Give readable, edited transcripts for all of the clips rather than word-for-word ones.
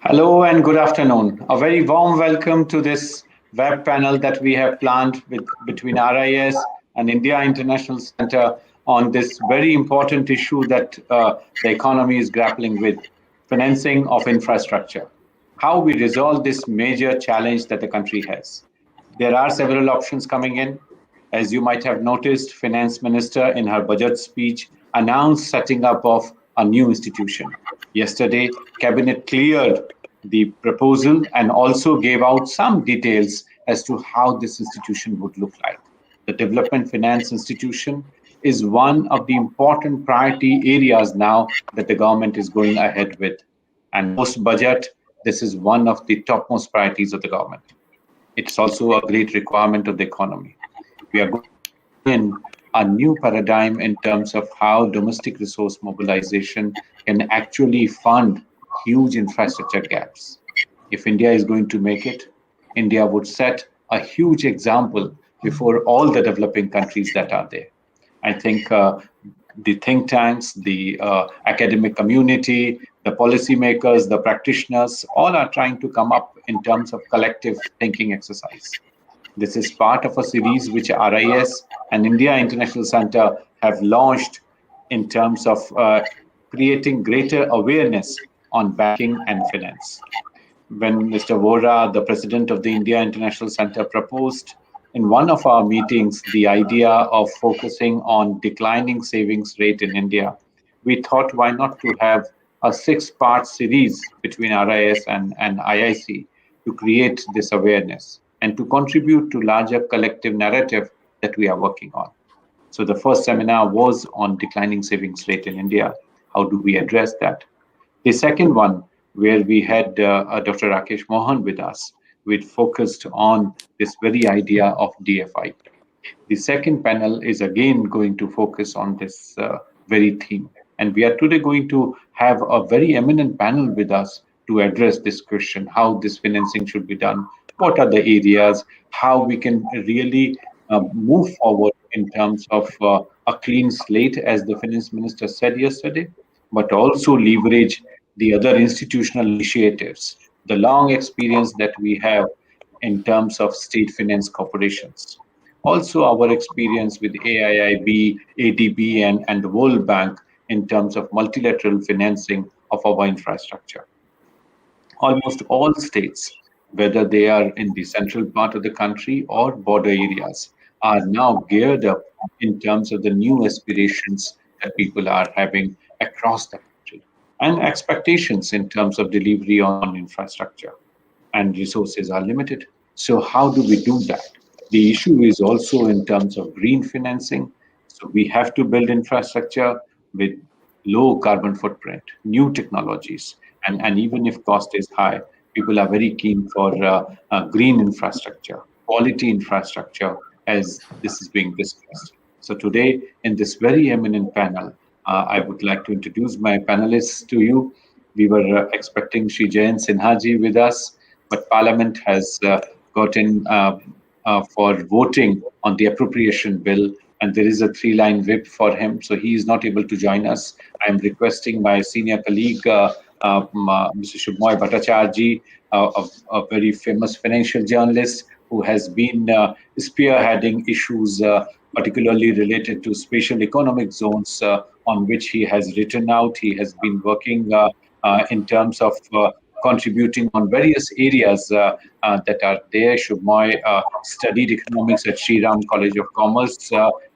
Hello and good afternoon. A very warm welcome to this web panel that we have planned between RIS and India International Center on this very important issue that the economy is grappling with, financing of infrastructure. How we resolve this major challenge that the country has. There are several options coming in. As you might have noticed, Finance Minister in her budget speech announced setting up of a new institution. Yesterday, Cabinet cleared the proposal and also gave out some details as to how this institution would look like. The Development Finance Institution is one of the important priority areas now that the government is going ahead with. And post-budget, this is one of the topmost priorities of the government. It's also a great requirement of the economy. We are going in a new paradigm in terms of how domestic resource mobilization can actually fund huge infrastructure gaps. If India is going to make it, India would set a huge example before all the developing countries that are there. I think the think tanks, the academic community, the policymakers, the practitioners, all are trying to come up in terms of collective thinking exercise. This is part of a series which RIS and India International Center have launched in terms of creating greater awareness on banking and finance. When Mr. Vora, the president of the India International Center, proposed in one of our meetings the idea of focusing on declining savings rate in India, we thought why not to have a 6-part series between RIS and IIC to create this awareness and to contribute to larger collective narrative that we are working on. So the first seminar was on declining savings rate in India. How do we address that? The second one, where we had Dr. Rakesh Mohan with us, we focused on this very idea of DFI. The second panel is again going to focus on this very theme. And we are today going to have a very eminent panel with us to address this question, how this financing should be done, what are the areas, how we can really move forward in terms of a clean slate, as the finance minister said yesterday, but also leverage the other institutional initiatives, the long experience that we have in terms of state finance corporations. Also our experience with AIIB, ADB, and the World Bank in terms of multilateral financing of our infrastructure. Almost all states, whether they are in the central part of the country or border areas, are now geared up in terms of the new aspirations that people are having across the country and expectations in terms of delivery on infrastructure. And resources are limited. So how do we do that? The issue is also in terms of green financing. So we have to build infrastructure with low carbon footprint, new technologies, and even if cost is high, people are very keen for green infrastructure, quality infrastructure, as this is being discussed. So today, in this very eminent panel, I would like to introduce my panelists to you. We were expecting Shri Jayant Sinha ji with us, but Parliament has gotten for voting on the appropriation bill, and there is a 3-line whip for him, so he is not able to join us. I am requesting my senior colleague, Mr. Bhattacharjee, a very famous financial journalist who has been spearheading issues particularly related to special economic zones on which he has written out. He has been working in terms of contributing on various areas that are there. Sukhomoy studied economics at Shri College of Commerce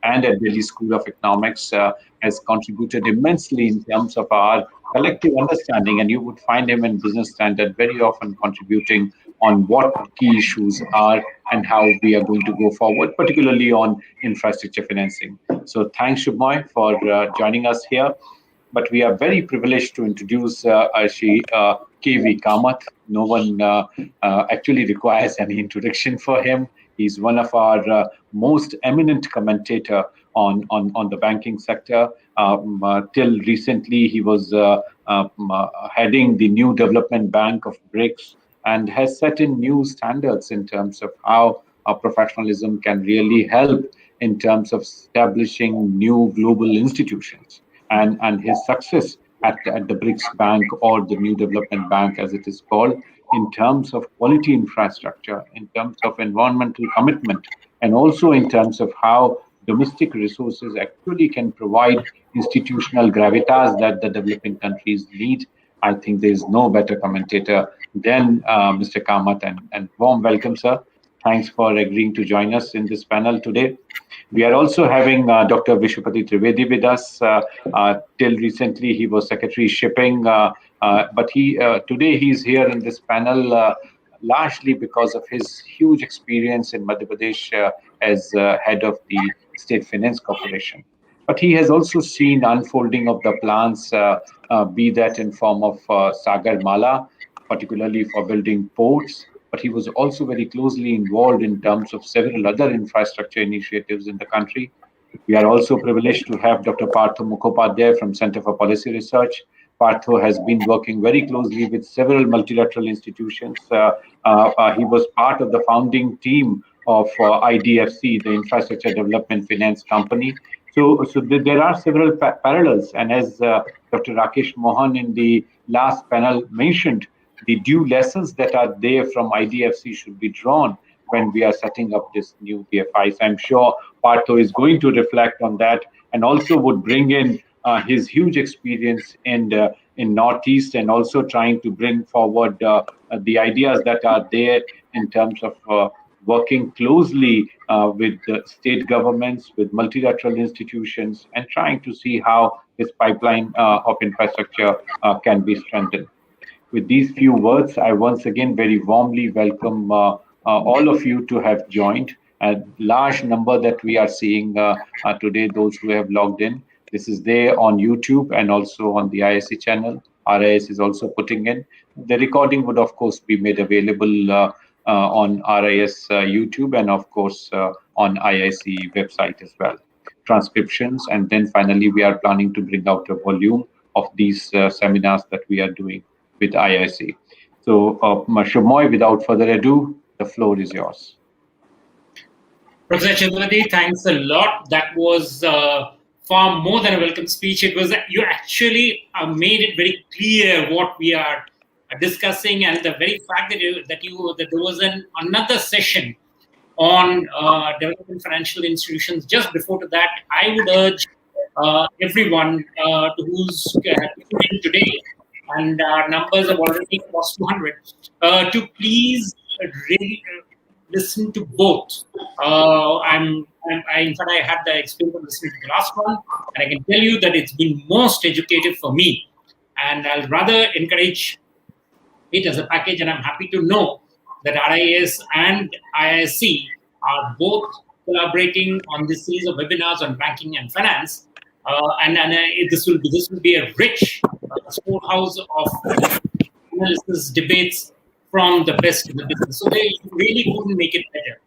and at Delhi School of Economics, has contributed immensely in terms of our collective understanding, and you would find him in Business Standard very often contributing on what key issues are and how we are going to go forward, particularly on infrastructure financing. So thanks, Sukhomoy, for joining us here. But we are very privileged to introduce Shri KV Kamath. No one actually requires any introduction for him. He's one of our most eminent commentator on the banking sector. Till recently, he was heading the new development bank of BRICS, and has set in new standards in terms of how professionalism can really help in terms of establishing new global institutions. And his success at the BRICS Bank, or the New Development Bank as it is called, in terms of quality infrastructure, in terms of environmental commitment, and also in terms of how domestic resources actually can provide institutional gravitas that the developing countries need. I think there is no better commentator than Mr. Kamath, and warm welcome, sir. Thanks for agreeing to join us in this panel today. We are also having Dr. Vishwapati Trivedi with us. Till recently, he was Secretary Shipping, but today he's here in this panel largely because of his huge experience in Madhya Pradesh as head of the State Finance Corporation. But he has also seen unfolding of the plans, be that in form of Sagar Mala, particularly for building ports. But he was also very closely involved in terms of several other infrastructure initiatives in the country. We are also privileged to have Dr. Partha Mukhopadhyay from Center for Policy Research. Partha has been working very closely with several multilateral institutions. He was part of the founding team of IDFC, the Infrastructure Development Finance Company. So there are several parallels. And as Dr. Rakesh Mohan in the last panel mentioned, the due lessons that are there from IDFC should be drawn when we are setting up this new DFIs. I'm sure Partha is going to reflect on that, and also would bring in his huge experience in Northeast, and also trying to bring forward the ideas that are there in terms of working closely with the state governments, with multilateral institutions, and trying to see how this pipeline of infrastructure can be strengthened. With these few words, I once again very warmly welcome all of you to have joined. A large number that we are seeing today, those who have logged in. This is there on YouTube and also on the ISC channel. RIS is also putting in. The recording would, of course, be made available on RIS YouTube, and, of course, on IIC website as well. Transcriptions, and then finally, we are planning to bring out a volume of these seminars that we are doing with IIC. So, Sukhomoy, without further ado, the floor is yours. Professor Chaturvedi, thanks a lot. That was far more than a welcome speech. It was, you actually made it very clear what we are discussing, and the very fact that there was another session on developing financial institutions just before to that. I would urge everyone who's tuned in today, and our numbers have already crossed 200, to please really listen to both. In fact, I had the experience of listening to the last one, and I can tell you that it's been most educative for me. And I'll rather encourage it as a package, and I'm happy to know that RIS and IIC are both collaborating on this series of webinars on banking and finance. This will be a rich storehouse of analysis, debates from the best in the business. So they really couldn't make it better.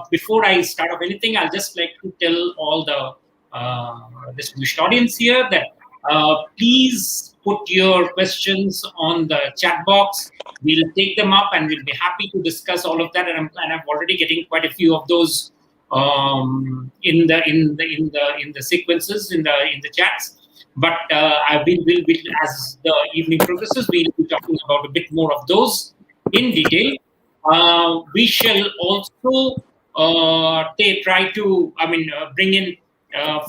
Before I start off anything, I'll just like to tell all the distinguished audience here that please put your questions on the chat box. We'll take them up, and we'll be happy to discuss all of that. And I'm already getting quite a few of those in the sequences in the chats. But I will as the evening progresses, we'll be talking about a bit more of those in detail. We shall also try to bring in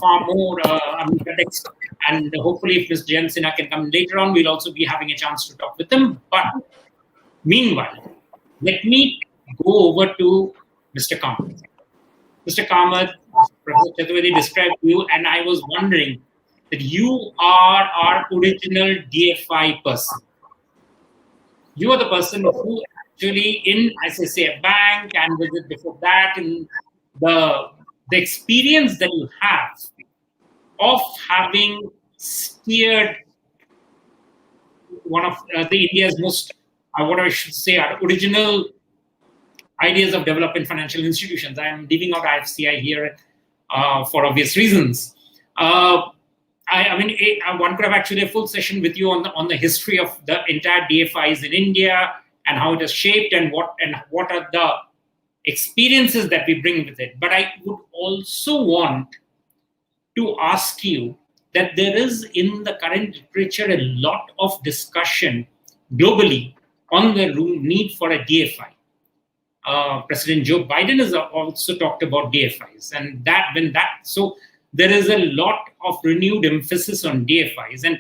far more context, and hopefully if Ms. Jayant Sinha can come later on, we'll also be having a chance to talk with them. But meanwhile, let me go over to Mr. Kamath. Mr. Kamath, Professor Chaturvedi described you, and I was wondering that you are our original DFI person. You are the person who actually as I say, a bank, and with it before that, in the experience that you have of having steered one of the India's most, what I should say, our original ideas of developing financial institutions. I am leaving out IFCI here for obvious reasons. One could have actually a full session with you on the history of the entire DFIs in India, and how it has shaped and what are the experiences that we bring with it. But I would also want to ask you that there is in the current literature a lot of discussion globally on the need for a DFI. President Joe Biden has also talked about DFIs, and so there is a lot of renewed emphasis on DFIs, and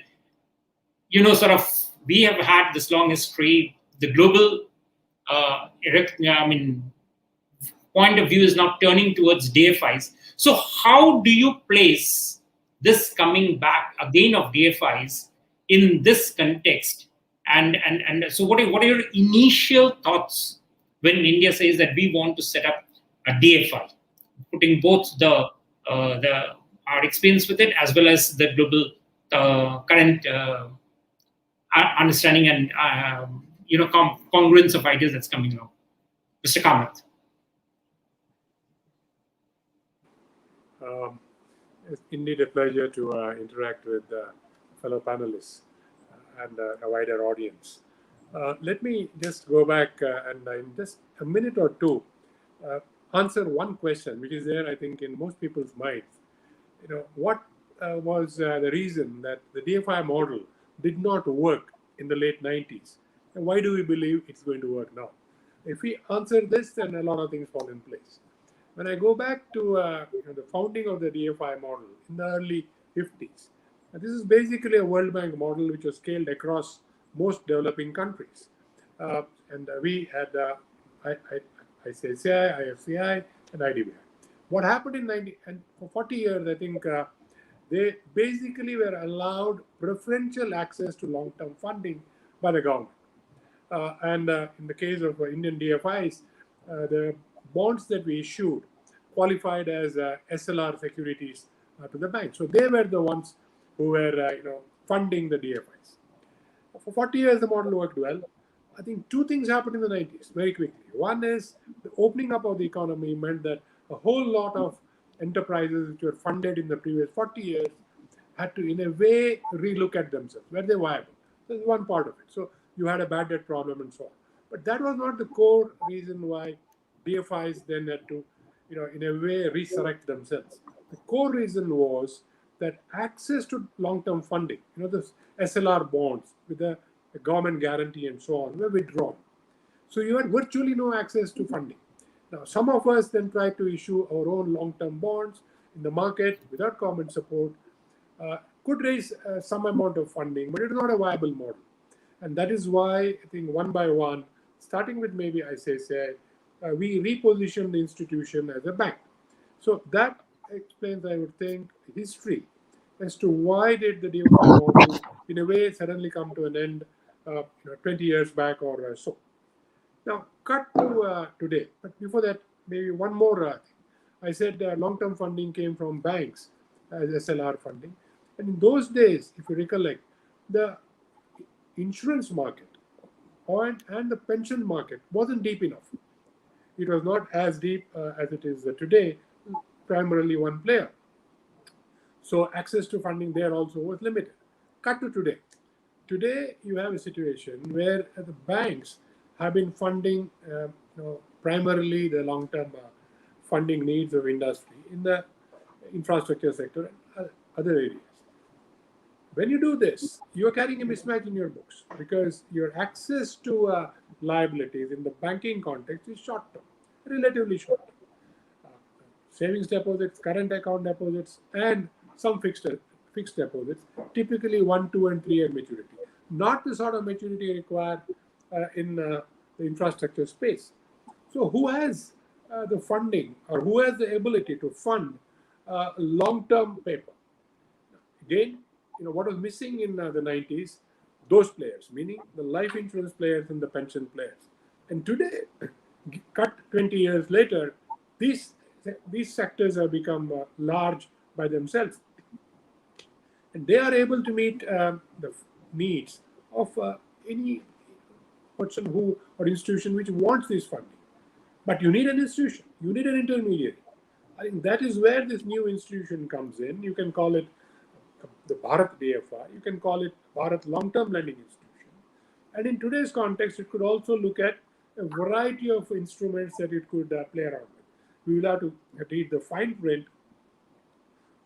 sort of we have had this long history. The global, point of view is now turning towards DFIs. So how do you place this coming back again of DFIs in this context? And so what are your initial thoughts when India says that we want to set up a DFI, putting both our experience with it as well as the global current understanding and congruence of ideas that's coming along? Mr. Kamath. It's indeed a pleasure to interact with fellow panelists and a wider audience. Let me just go back and in just a minute or two answer one question, which is there, I think, in most people's minds. What was the reason that the DFI model did not work in the late 90s? And why do we believe it's going to work now? If we answer this, then a lot of things fall in place. When I go back to the founding of the DFI model in the early 50s, this is basically a World Bank model which was scaled across most developing countries. And we had ICICI, IFCI, and IDBI. What happened in 90 and for 40 years, I think they basically were allowed preferential access to long-term funding by the government. And in the case of Indian DFIs, the bonds that we issued qualified as SLR securities to the bank. So they were the ones who were funding the DFIs. For 40 years, the model worked well. I think two things happened in the 90s very quickly. One is the opening up of the economy meant that a whole lot of enterprises which were funded in the previous 40 years had to, in a way, relook at themselves. Were they viable? That's one part of it. So you had a bad debt problem and so on. But that was not the core reason why DFIs then had to, in a way, resurrect themselves. The core reason was that access to long-term funding, the SLR bonds with a government guarantee and so on, were withdrawn. So you had virtually no access to funding. Now, some of us then tried to issue our own long-term bonds in the market without government support, could raise some amount of funding, but it is not a viable model. And that is why I think one by one, starting with maybe ICICI, we repositioned the institution as a bank. So that explains, I would think, history as to why did the DFI model, in a way, suddenly come to an end 20 years back or so. Now, cut to today. But before that, maybe one more thing. I said long-term funding came from banks as SLR funding. And in those days, if you recollect, the insurance market and the pension market wasn't deep enough. It was not as deep as it is today, primarily one player. So access to funding there also was limited. Cut to today. Today, you have a situation where the banks have been funding primarily the long-term funding needs of industry in the infrastructure sector and other areas. When you do this, you are carrying a mismatch in your books because your access to liabilities in the banking context is short-term, relatively short-term. Savings deposits, current account deposits, and some fixed deposits, typically 1, 2, and 3 year maturity. Not the sort of maturity required in the infrastructure space. So who has the funding or who has the ability to fund long-term paper? Again, what was missing in the 90s? Those players, meaning the life insurance players and the pension players. And today, cut 20 years later, these sectors have become large by themselves. And they are able to meet the needs of any person who or institution which wants this funding. But you need an institution, you need an intermediary. I think that is where this new institution comes in. You can call it the Bharat DFI, you can call it Bharat Long-Term Lending Institution. And in today's context, it could also look at a variety of instruments that it could play around with. We will have to read the fine print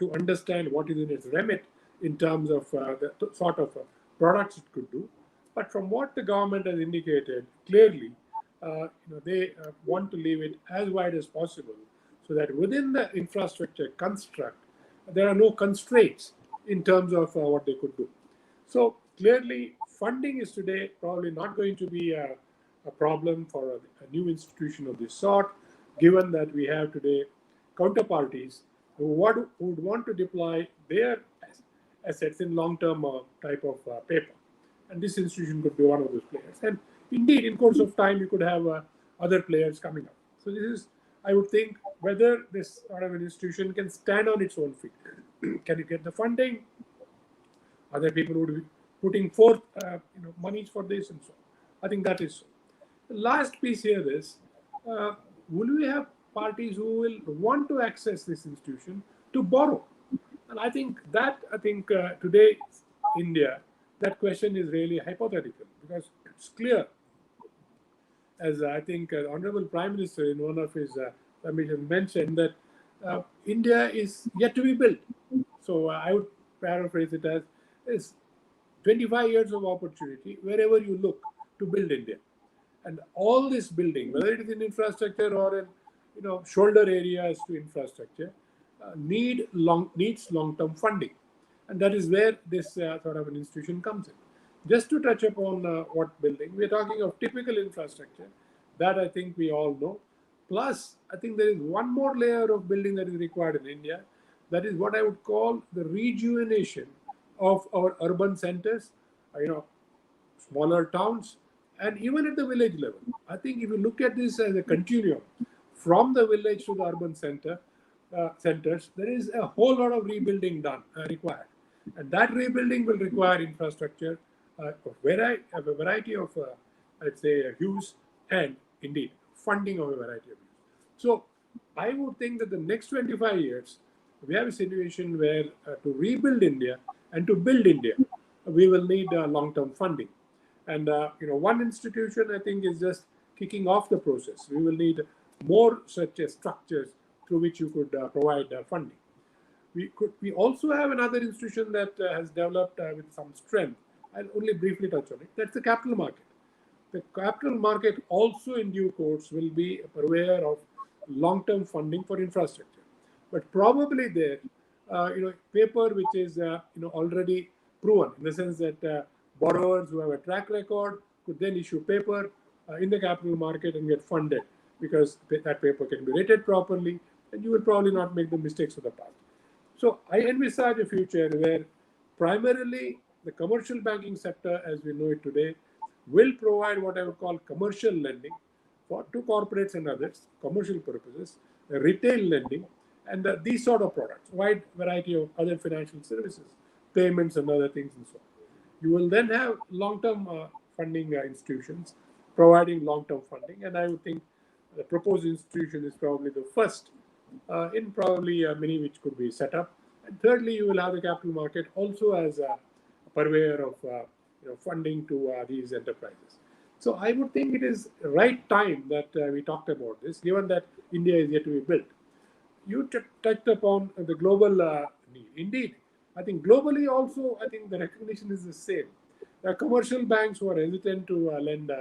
to understand what is in its remit in terms of the sort of products it could do. But from what the government has indicated, clearly, they want to leave it as wide as possible so that within the infrastructure construct, there are no constraints in terms of what they could do. So clearly, funding is today probably not going to be a problem for a new institution of this sort, given that we have today counterparties who would want to deploy their assets in long-term type of paper. And this institution could be one of those players. And indeed, in course of time, you could have other players coming up. So this is, I would think, whether this sort of an institution can stand on its own feet. Can it get the funding? Other people would be putting forth monies for this and so on. I think that is so. The last piece here is, will we have parties who will want to access this institution to borrow? And I think today, India, that question is really hypothetical, because it's clear, as I think Honorable Prime Minister in one of his submissions mentioned, that India is yet to be built. So I would paraphrase it as, it's 25 years of opportunity wherever you look to build India. And all this building, whether it is in infrastructure or in shoulder areas to infrastructure, needs long-term funding. And that is where this sort of an institution comes in. Just to touch upon what building, we're talking of typical infrastructure that I think we all know. Plus, I think there is one more layer of building that is required in India. That is what I would call the rejuvenation of our urban centers, smaller towns, and even at the village level. I think if you look at this as a continuum, from the village to the urban centers, there is a whole lot of rebuilding required. And that rebuilding will require infrastructure of a variety of, I'd say, hues, and indeed funding of a variety of hues. So I would think that the next 25 years, we have a situation where to rebuild India and to build India, we will need long-term funding. And one institution, I think, is just kicking off the process. We will need more such structures through which you could provide funding. We also have another institution that has developed with some strength. I'll only briefly touch on it. That's the capital market. The capital market also in due course will be a purveyor of long-term funding for infrastructure. But probably there, paper which is already proven, in the sense that borrowers who have a track record could then issue paper in the capital market and get funded, because that paper can be rated properly, and you will probably not make the mistakes of the past. So I envisage a future where primarily the commercial banking sector, as we know it today, will provide what I would call commercial lending to corporates and others, commercial purposes, retail lending, and these sort of products, wide variety of other financial services, payments and other things and so on. You will then have long-term funding institutions providing long-term funding, and I would think the proposed institution is probably the first in probably many which could be set up. And thirdly, you will have the capital market also as a purveyor of funding to these enterprises. So I would think it is right time that we talked about this, given that India is yet to be built. You touched upon the global need. Indeed, I think globally also, I think the recognition is the same. There are commercial banks who are hesitant to lend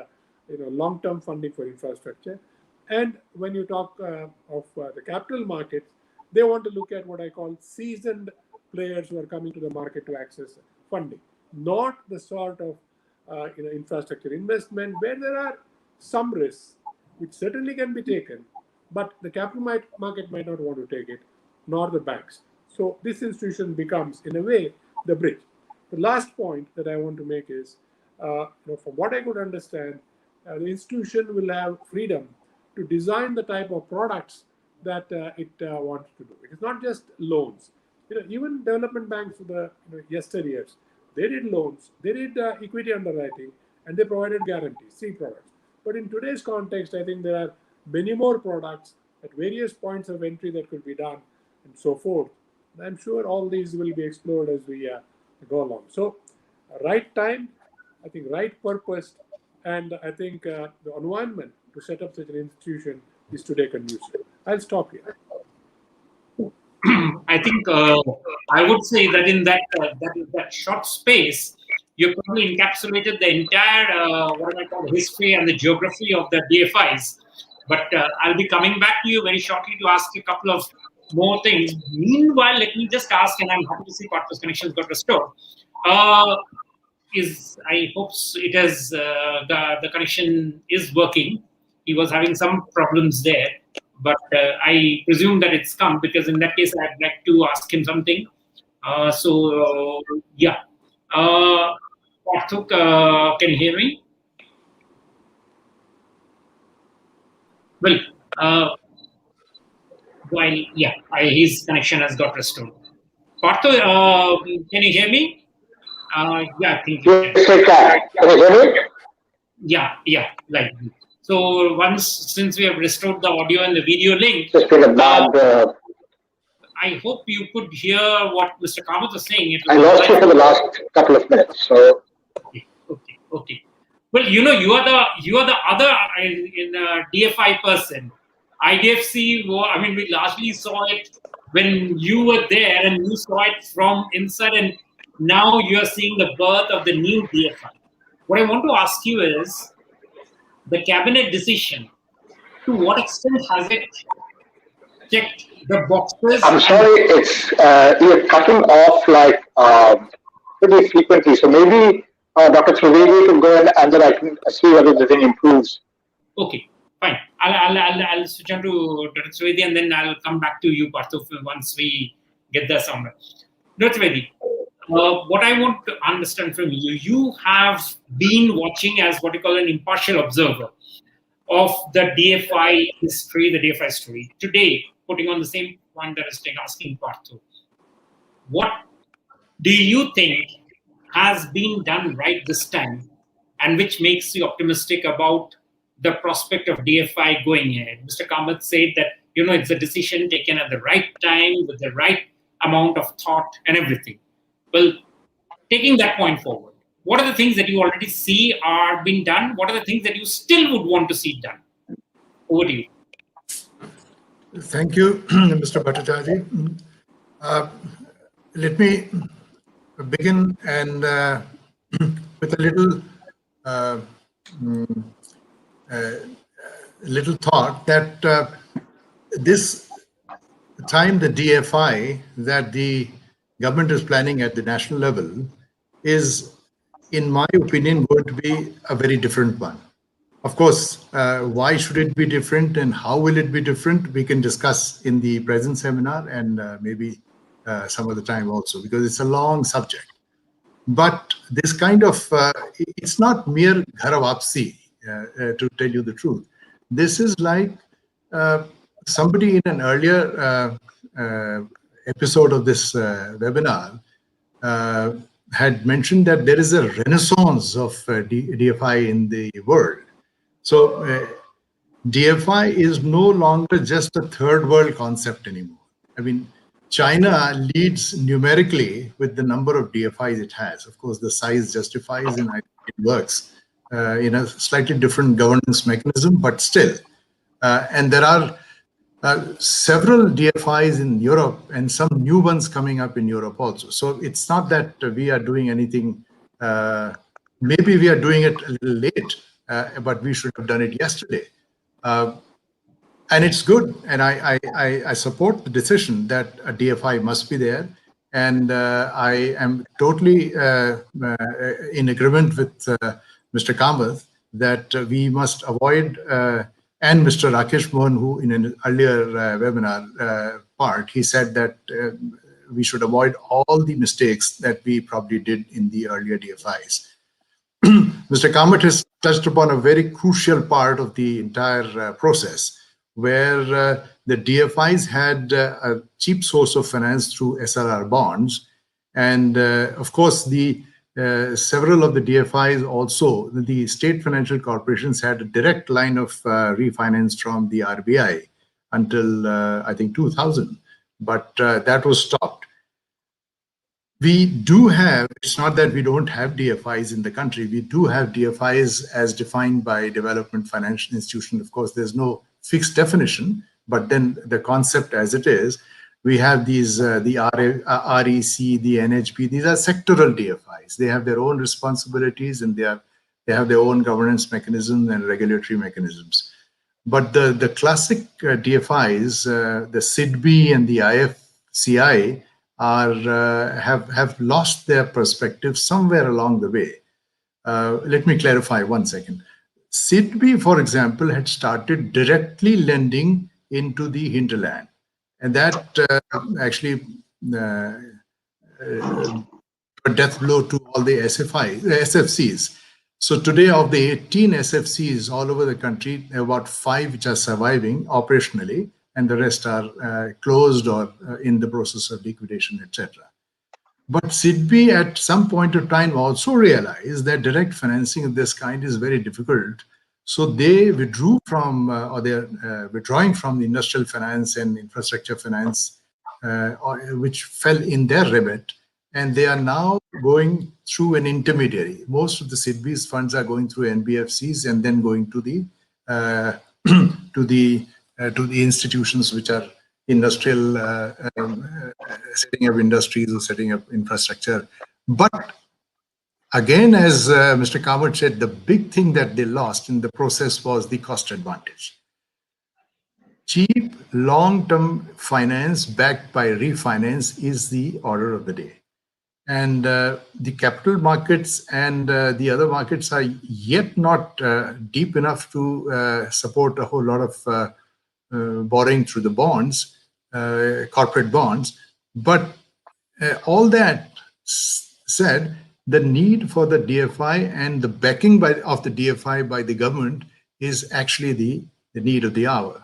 long-term funding for infrastructure. And when you talk of the capital markets, they want to look at what I call seasoned players who are coming to the market to access funding, not the sort of infrastructure investment where there are some risks, which certainly can be taken, but the capital market might not want to take it, nor the banks. So this institution becomes, in a way, the bridge. The last point that I want to make is, from what I could understand, the institution will have freedom to design the type of products that it wants to do. It is not just loans. Even development banks of the yesteryears, they did loans, they did equity underwriting, and they provided guarantees, C products. But in today's context, I think there are many more products at various points of entry that could be done, and so forth. And I'm sure all these will be explored as we go along. So, right time, I think right purpose, And I think the environment to set up such an institution is today conducive. I'll stop here. I think I would say that in that short space, you probably encapsulated the entire what I call history and the geography of the DFIs. But I'll be coming back to you very shortly to ask a couple of more things. Meanwhile, let me just ask, and I'm happy to see Partha's connections got restored. I hope it has the connection is working. He was having some problems there, but I presume that it's come, because in that case I'd like to ask him something. Yeah, Partha, can you hear me? Well, his connection has got restored. Partha, can you hear me? Yeah, I think you can. Can you hear me? Yeah, like. So since we have restored the audio and the video link, Just been a bad. I hope you could hear what Mr. Kamath was saying. I lost you for the last couple of minutes. So. Okay. Well, you are the other DFI person. IDFC. I mean, we largely saw it when you were there, and you saw it from inside, and now you are seeing the birth of the new DFI. What I want to ask you is, the cabinet decision, to what extent has it checked the boxes? I'm sorry, it's you're cutting off like pretty frequently. So maybe Dr. Trivedi can go and then I can see whether the thing improves. Okay, fine. I'll switch on to Dr. Trivedi, and then I'll come back to you, Partha, once we get the sound. Dr. Trivedi, what I want to understand from you, you have been watching as what you call an impartial observer of the DFI history, the DFI story. Today, putting on the same point that I was asking Partha, what do you think has been done right this time, and which makes you optimistic about the prospect of DFI going ahead? Mr. Kamath said that, it's a decision taken at the right time, with the right amount of thought and everything. Well, taking that point forward, what are the things that you already see are being done? What are the things that you still would want to see done? Over to you. Thank you, Mr. Bhattacharjee. Let me begin and with a little thought that this time the DFI that the government is planning at the national level is, in my opinion, going to be a very different one. Of course, why should it be different and how will it be different? We can discuss in the present seminar and maybe some other time also, because it's a long subject. But this kind of, it's not mere ghar wapsi, to tell you the truth. This is like somebody in an earlier episode of this webinar had mentioned that there is a renaissance of DFI in the world. So DFI is no longer just a third world concept anymore. I mean, China leads numerically with the number of DFIs it has. Of course, the size justifies and it works in a slightly different governance mechanism, but still. And there are several DFIs in Europe and some new ones coming up in Europe also. So it's not that we are doing anything, maybe we are doing it a little late, but we should have done it yesterday. And it's good, and I support the decision that a DFI must be there, and I am totally in agreement with Mr. Kamath that we must avoid, and Mr. Rakesh Mohan, who in an earlier webinar part, he said that we should avoid all the mistakes that we probably did in the earlier DFIs. Mr. Kamath has touched upon a very crucial part of the entire process, where the DFIs had a cheap source of finance through SRR bonds. And of course, the several of the DFIs also, the state financial corporations had a direct line of refinance from the RBI until I think 2000, but that was stopped. We do have, it's not that we don't have DFIs in the country. We do have DFIs as defined by Development Financial Institution. Of course, there's no fixed definition, but then the concept as it is, we have these, the REC, the NHB, these are sectoral DFIs. They have their own responsibilities and they have their own governance mechanisms and regulatory mechanisms. But the classic DFIs, the SIDBI and the IFCI, have lost their perspective somewhere along the way. Let me clarify one second. SIDBI, for example, had started directly lending into the hinterland, and that actually a death blow to all the SFCs. So today, of the 18 SFCs all over the country, there are about 5 which are surviving operationally, and the rest are closed or in the process of liquidation, etc. But SIDBI at some point of time also realized that direct financing of this kind is very difficult. So they withdrew from, or they're withdrawing from the industrial finance and infrastructure finance, which fell in their remit. And they are now going through an intermediary. Most of the SIDBI's funds are going through NBFCs and then going to the to the institutions which are industrial, setting up industries or setting up infrastructure. But again, as Mr. Kamath said, the big thing that they lost in the process was the cost advantage. Cheap, long-term finance backed by refinance is the order of the day. And the capital markets and the other markets are yet not deep enough to support a whole lot of borrowing through the bonds, corporate bonds. But all that said, the need for the DFI and the backing of the DFI by the government is actually the need of the hour.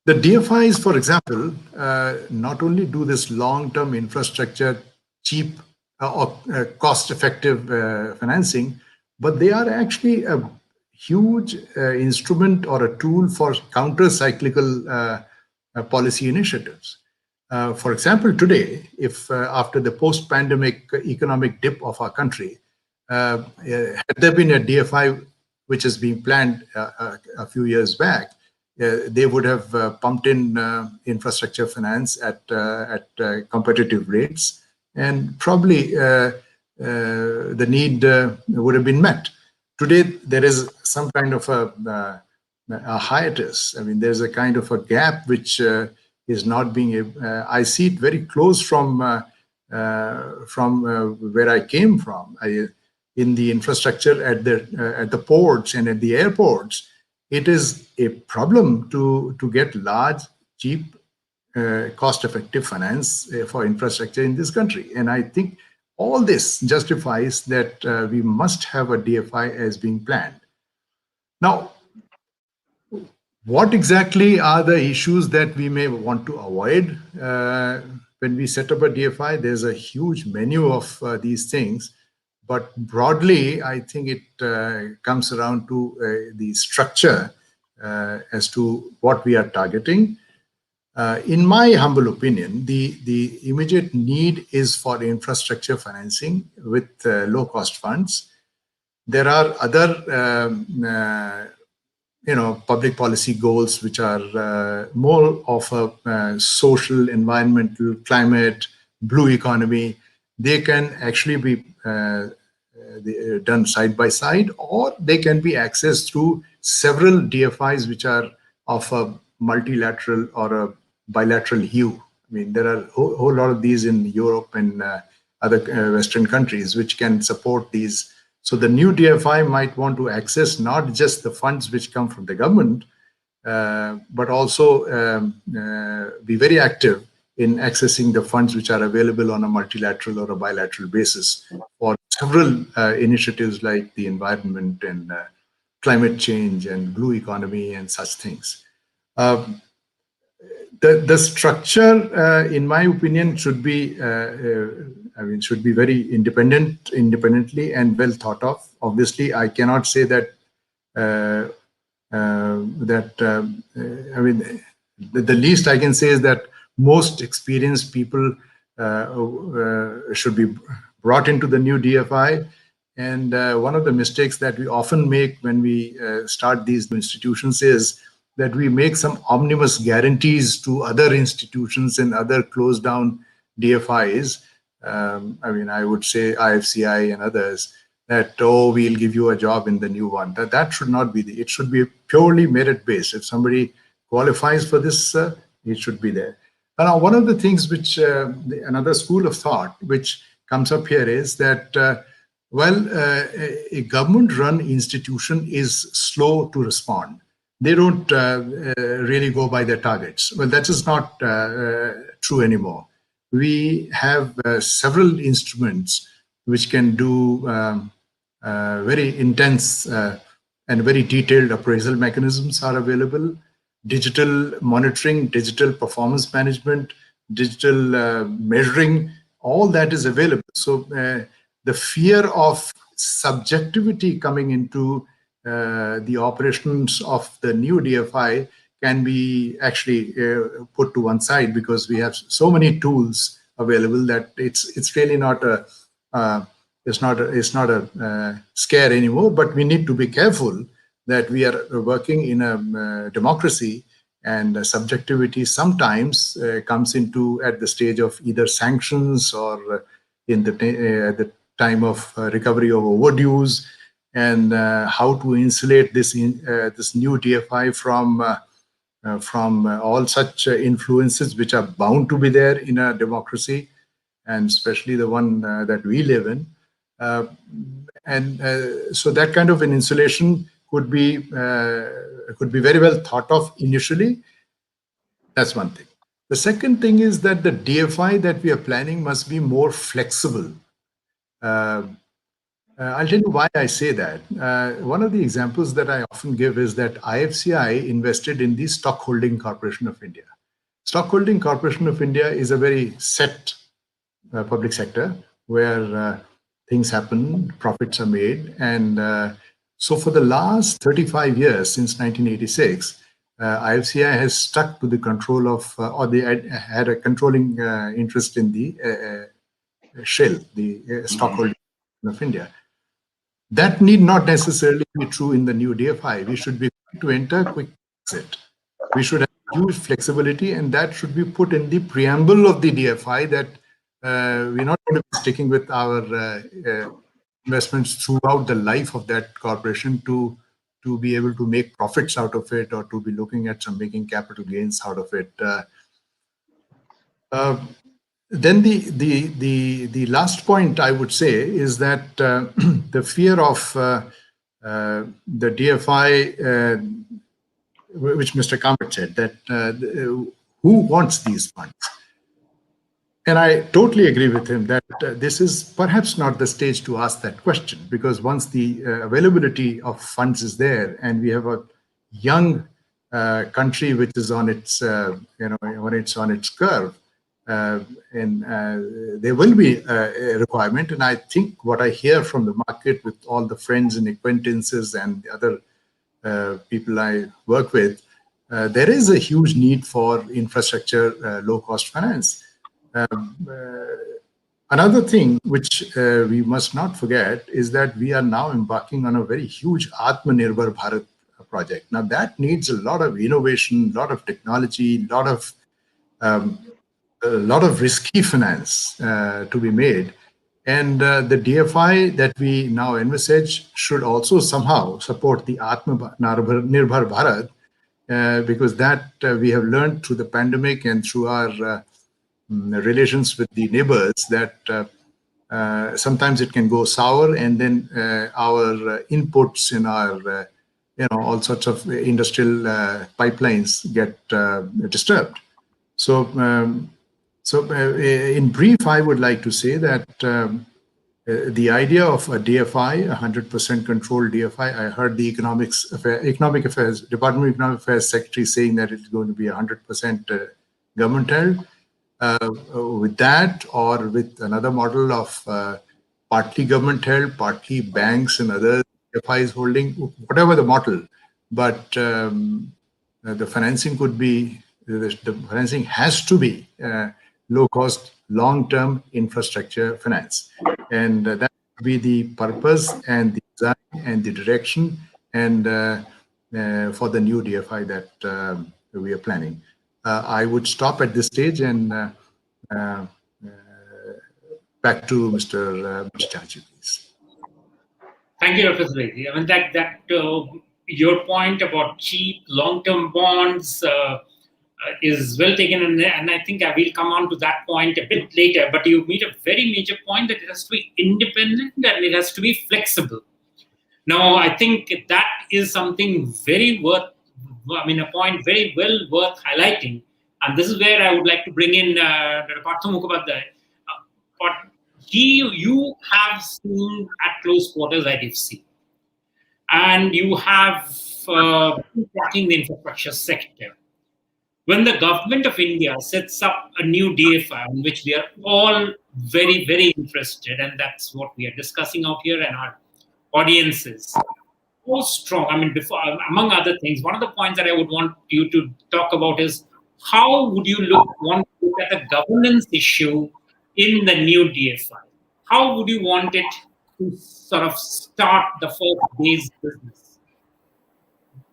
The DFIs, for example, not only do this long-term infrastructure, cheap or cost-effective financing, but they are actually a huge instrument or a tool for counter-cyclical policy initiatives. For example, today, if after the post-pandemic economic dip of our country, had there been a DFI which is being planned a few years back, they would have pumped in infrastructure finance at competitive rates, and probably the need would have been met. Today, there is some kind of a hiatus. I mean, there's a kind of a gap which is not being. I see it very close from where I came from. In the infrastructure at the ports and at the airports, it is a problem to get large, cheap, cost-effective finance for infrastructure in this country. And I think all this justifies that we must have a DFI as being planned. Now, what exactly are the issues that we may want to avoid when we set up a DFI? There's a huge menu of these things. But broadly, I think it comes around to the structure as to what we are targeting. In my humble opinion, the immediate need is for infrastructure financing with low-cost funds. There are other, public policy goals which are more of a social, environmental, climate, blue economy. They can actually be done side by side, or they can be accessed through several DFIs which are of a multilateral or a bilateral hue. I mean, there are a whole lot of these in Europe and other Western countries which can support these. So the new DFI might want to access not just the funds which come from the government, but also be very active in accessing the funds which are available on a multilateral or a bilateral basis for several initiatives like the environment and climate change and blue economy and such things. The structure, in my opinion, should be, should be very independently and well thought of. Obviously, I cannot say that the least I can say is that most experienced people should be brought into the new DFI. And one of the mistakes that we often make when we start these new institutions is that we make some omnibus guarantees to other institutions and other closed down DFIs. I mean, I would say IFCI and others, that, oh, we'll give you a job in the new one. That should not be it should be purely merit based. If somebody qualifies for this, it should be there. Now, one of the things which another school of thought which comes up here is that a government-run institution is slow to respond. They don't really go by their targets. Well, that is not true anymore. We have several instruments which can do very intense and very detailed appraisal mechanisms are available. Digital monitoring, digital performance management, digital measuring, all that is available. So the fear of subjectivity coming into the operations of the new DFI can be actually put to one side, because we have so many tools available that it's really not a scare anymore. But we need to be careful that we are working in a democracy, and subjectivity sometimes comes into at the stage of either sanctions or at the time of recovery of overdues, and how to insulate this new DFI from all such influences which are bound to be there in a democracy, and especially the one that we live in. So that kind of an insulation could be very well thought of initially. That's one thing. The second thing is that the DFI that we are planning must be more flexible. I'll tell you why I say that. One of the examples that I often give is that IFCI invested in the Stockholding Corporation of India. Stockholding Corporation of India is a very set public sector where things happen, profits are made. And so for the last 35 years, since 1986, IFCI has stuck to the control of, or they had a controlling interest in the SHIL, the Stockholding Corporation of India. That need not necessarily be true in the new DFI. We should be quick to enter, quick to exit. We should have huge flexibility, and that should be put in the preamble of the DFI, that we're not going to be sticking with our investments throughout the life of that corporation to be able to make profits out of it, or to be looking at some making capital gains out of it. Then the last point I would say is that the fear of the DFI, which Mr. Kamath said, that who wants these funds? And I totally agree with him that this is perhaps not the stage to ask that question, because once the availability of funds is there, and we have a young country which is on its, when it's on its curve, and there will be a requirement. And I think what I hear from the market, with all the friends and acquaintances and the other people I work with, there is a huge need for infrastructure, low-cost finance. Another thing which we must not forget is that we are now embarking on a very huge Atmanirbhar Bharat project. Now that needs a lot of innovation, a lot of technology, a lot of risky finance to be made. And the DFI that we now envisage should also somehow support the Atmanirbhar Bharat, because that we have learned through the pandemic and through our relations with the neighbors, that sometimes it can go sour, and then our inputs in our all sorts of industrial pipelines get disturbed. So in brief, I would like to say that the idea of a DFI, 100% controlled DFI, I heard the Department of Economic Affairs Secretary saying that it's going to be 100% government held. With that, or with another model of partly government held, partly banks and other DFIs holding, whatever the model, but the financing could be, the financing has to be low cost, long-term infrastructure finance. And that will be the purpose and the design and the direction and for the new DFI that we are planning. I would stop at this stage and back to Mr. Bhattacharjee, please. Thank you, Dr. Trivedi. I mean, your point about cheap long-term bonds is well taken, and I think I will come on to that point a bit later. But you made a very major point that it has to be independent and it has to be flexible. Now, I think that is something a point very well worth highlighting. And this is where I would like to bring in Dr. Partha Mukhopadhyay. You have seen at close quarters IDFC, and you have been tracking the infrastructure sector. When the government of India sets up a new DFI, on which we are all very, very interested, and that's what we are discussing out here and our audiences, so strong. I mean, among other things, one of the points that I would want you to talk about is how would you want to look at the governance issue in the new DFI? How would you want it to sort of start the first day's business?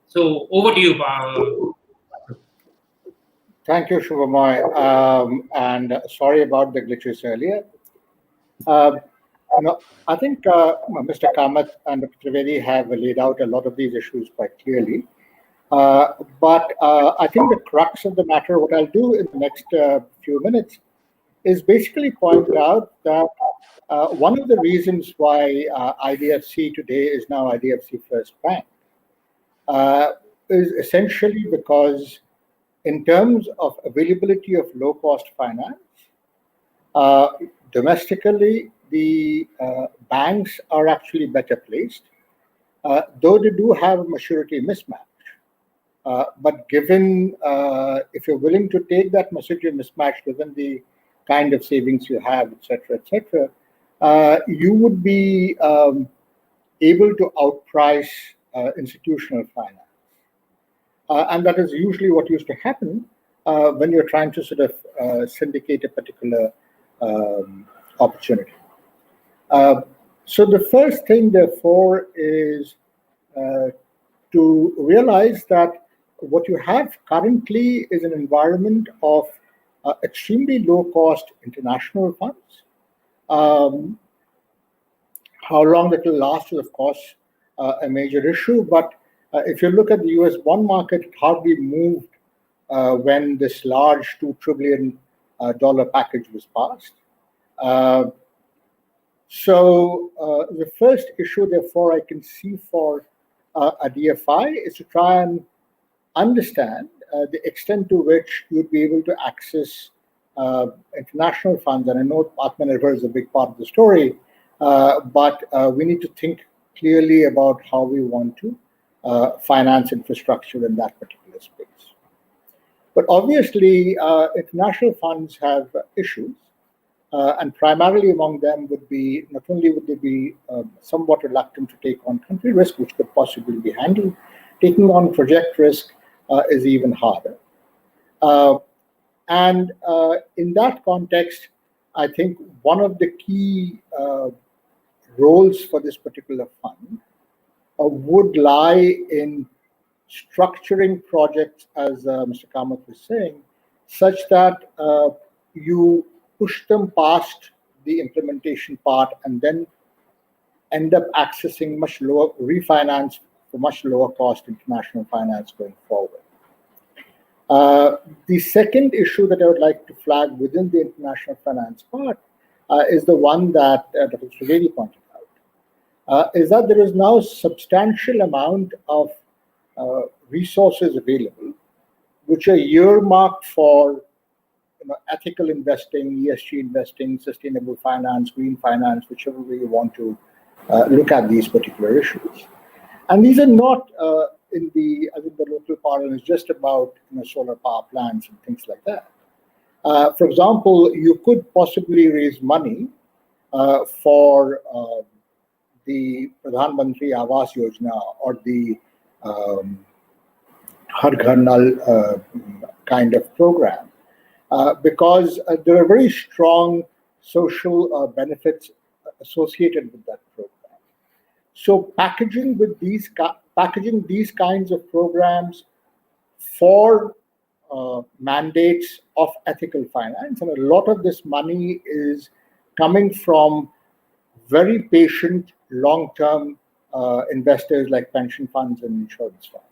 So over to you, Thank you, Sukhomoy, and sorry about the glitches earlier. I think Mr. Kamath and Dr. Trivedi have laid out a lot of these issues quite clearly. But I think the crux of the matter, what I'll do in the next few minutes, is basically point out that one of the reasons why IDFC today is now IDFC First Bank is essentially because in terms of availability of low-cost finance, domestically, the banks are actually better placed, though they do have a maturity mismatch. But given, if you're willing to take that maturity mismatch, given the kind of savings you have, etc., you would be able to outprice institutional finance. And that is usually what used to happen when you're trying to sort of syndicate a particular opportunity. So the first thing, therefore, is to realize that what you have currently is an environment of extremely low-cost international funds. How long that will last is, of course, a major issue. But if you look at the US bond market, it hardly moved when this large $2 trillion package was passed. So the first issue, therefore, I can see for a DFI is to try and understand the extent to which you'd be able to access international funds. And I know Atmanirbhar is a big part of the story, but we need to think clearly about how we want to finance infrastructure in that particular space. But obviously, international funds have issues, and primarily among them would be, not only would they be somewhat reluctant to take on country risk, which could possibly be handled, taking on project risk is even harder. And in that context, I think one of the key roles for this particular fund would lie in structuring projects, as Mr. Kamath was saying, such that you push them past the implementation part and then end up accessing much lower refinance for much lower cost international finance going forward. The second issue that I would like to flag within the international finance part is the one that Dr. Trivedi pointed out, is that there is now a substantial amount of resources available, which are earmarked for ethical investing, ESG investing, sustainable finance, green finance, whichever way you want to look at these particular issues. And these are not in the, I think the local part is just about solar power plants and things like that. For example, you could possibly raise money for the Pradhan Mantri Awas Yojana or the Har Ghar Nal kind of program. because there are very strong social benefits associated with that program. So packaging these kinds of programs for mandates of ethical finance, and a lot of this money is coming from very patient, long-term investors like pension funds and insurance funds.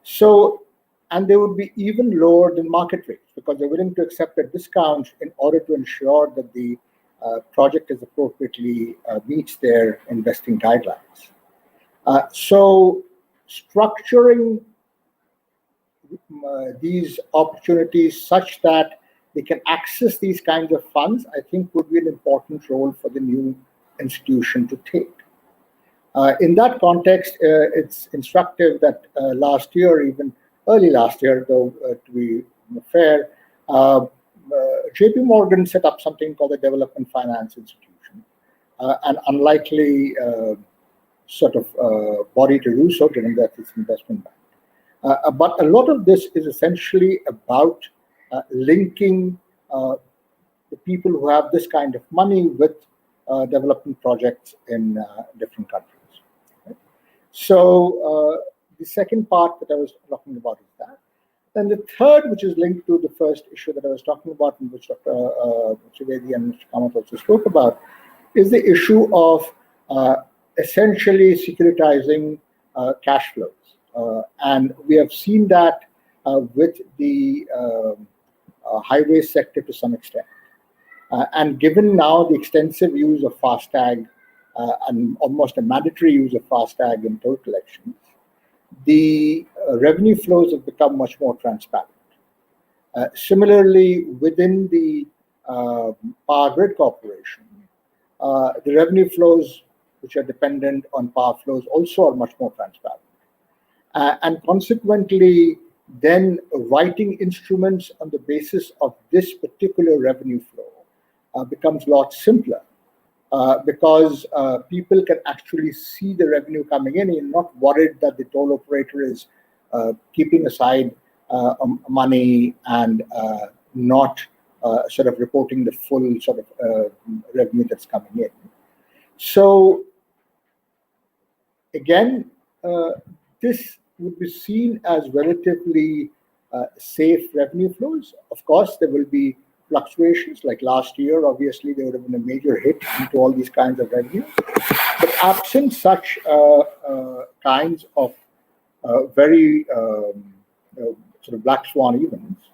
So, and they would be even lower than market rates because they're willing to accept a discount in order to ensure that the project is appropriately meets their investing guidelines. So, structuring these opportunities such that they can access these kinds of funds, I think would be an important role for the new institution to take. In that context, it's instructive that last year, even early last year, though to be fair, JP Morgan set up something called the Development Finance Institution, an unlikely sort of body to do so, given that it's an investment bank. But a lot of this is essentially about linking the people who have this kind of money with development projects in different countries. Right? So the second part that I was talking about is that. Then the third, which is linked to the first issue that I was talking about, and which Dr. Trivedi and Mr. Kamath also spoke about, is the issue of essentially securitizing cash flows. And we have seen that with the highway sector to some extent. And given now the extensive use of FASTag and almost a mandatory use of FASTag in toll collections, the revenue flows have become much more transparent. Similarly, within the Power Grid Corporation, the revenue flows which are dependent on power flows also are much more transparent. And consequently, then writing instruments on the basis of this particular revenue flow becomes a lot simpler because people can actually see the revenue coming in and not worried that the toll operator is keeping aside money and not sort of reporting the full sort of revenue that's coming in. So again, this would be seen as relatively safe revenue flows. Of course, there will be fluctuations. Like last year, obviously, there would have been a major hit into all these kinds of revenue. But absent such kinds of very sort of black swan events,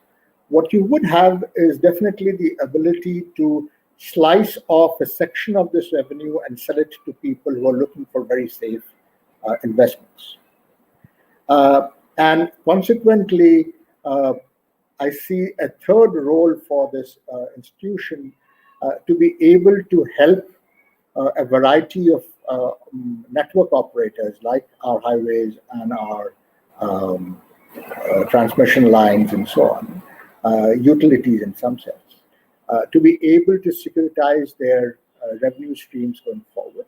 what you would have is definitely the ability to slice off a section of this revenue and sell it to people who are looking for very safe investments. And consequently, I see a third role for this institution to be able to help a variety of network operators like our highways and our transmission lines and so on, utilities in some sense, to be able to securitize their revenue streams going forward,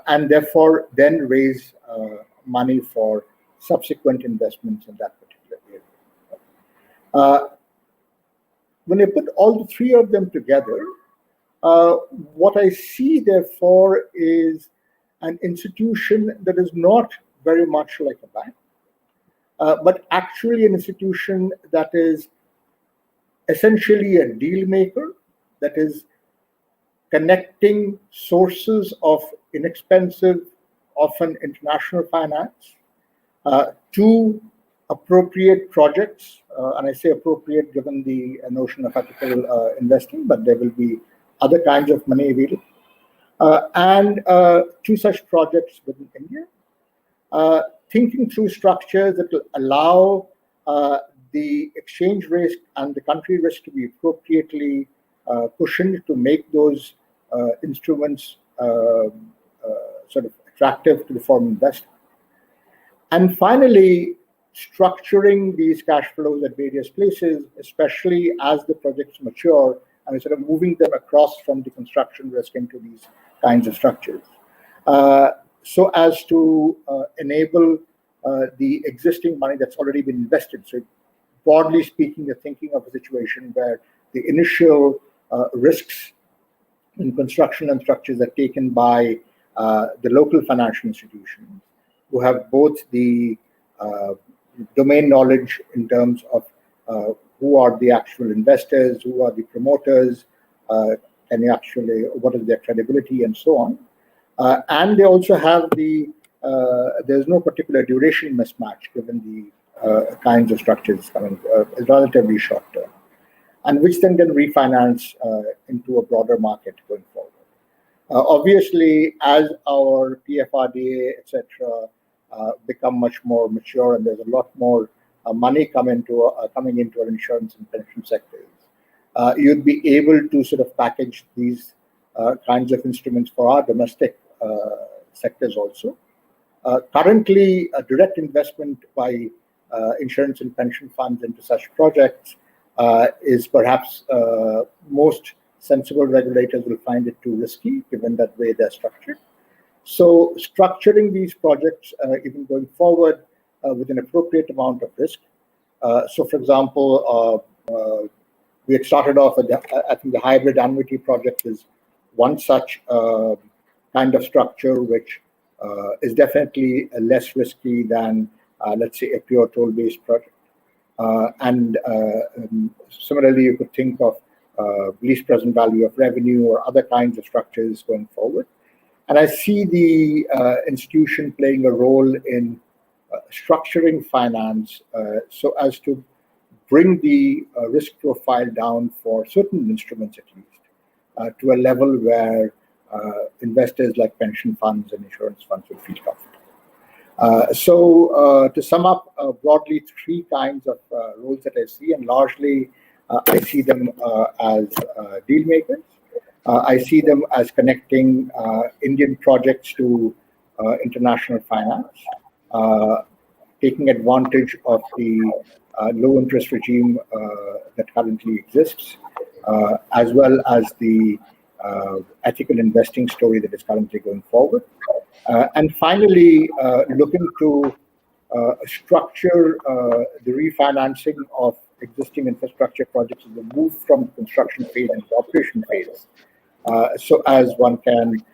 and therefore then raise money for subsequent investments in that particular area. When I put all the three of them together, what I see, therefore, is an institution that is not very much like a bank, but actually an institution that is essentially a deal maker, that is connecting sources of inexpensive, often international finance, to appropriate projects, and I say appropriate given the notion of ethical investing, but there will be other kinds of money available, and to such projects within India, thinking through structures that will allow the exchange risk and the country risk to be appropriately cushioned to make those instruments sort of attractive to the foreign investor. And finally, structuring these cash flows at various places, especially as the projects mature, and sort of moving them across from the construction risk into these kinds of structures, so as to enable the existing money that's already been invested. So broadly speaking, you're thinking of a situation where the initial risks in construction and structures are taken by the local financial institutions, who have both the domain knowledge in terms of who are the actual investors, who are the promoters, can you actually, what is their credibility, and so on. And they also have there's no particular duration mismatch given the kinds of structures coming, relatively short term, and which then can refinance into a broader market going forward. Obviously, as our PFRDA, etc., become much more mature, and there's a lot more money coming into our insurance and pension sectors, you'd be able to sort of package these kinds of instruments for our domestic sectors also. Currently, a direct investment by insurance and pension funds into such projects is perhaps most sensible regulators will find it too risky, given that way they're structured. So structuring these projects, even going forward, with an appropriate amount of risk. So, for example, we had started off with, I think the hybrid annuity project is one such kind of structure, which is definitely less risky than, let's say, a pure toll-based project. And similarly, you could think of least present value of revenue or other kinds of structures going forward. And I see the institution playing a role in structuring finance so as to bring the risk profile down for certain instruments, at least, to a level where investors like pension funds and insurance funds will feel comfortable. So to sum up, broadly, three kinds of roles that I see, and largely I see them as deal makers. I see them as connecting Indian projects to international finance, taking advantage of the low interest regime that currently exists, as well as the ethical investing story that is currently going forward. And finally, looking to structure the refinancing of existing infrastructure projects as they move from construction phase into operation phase, so as one can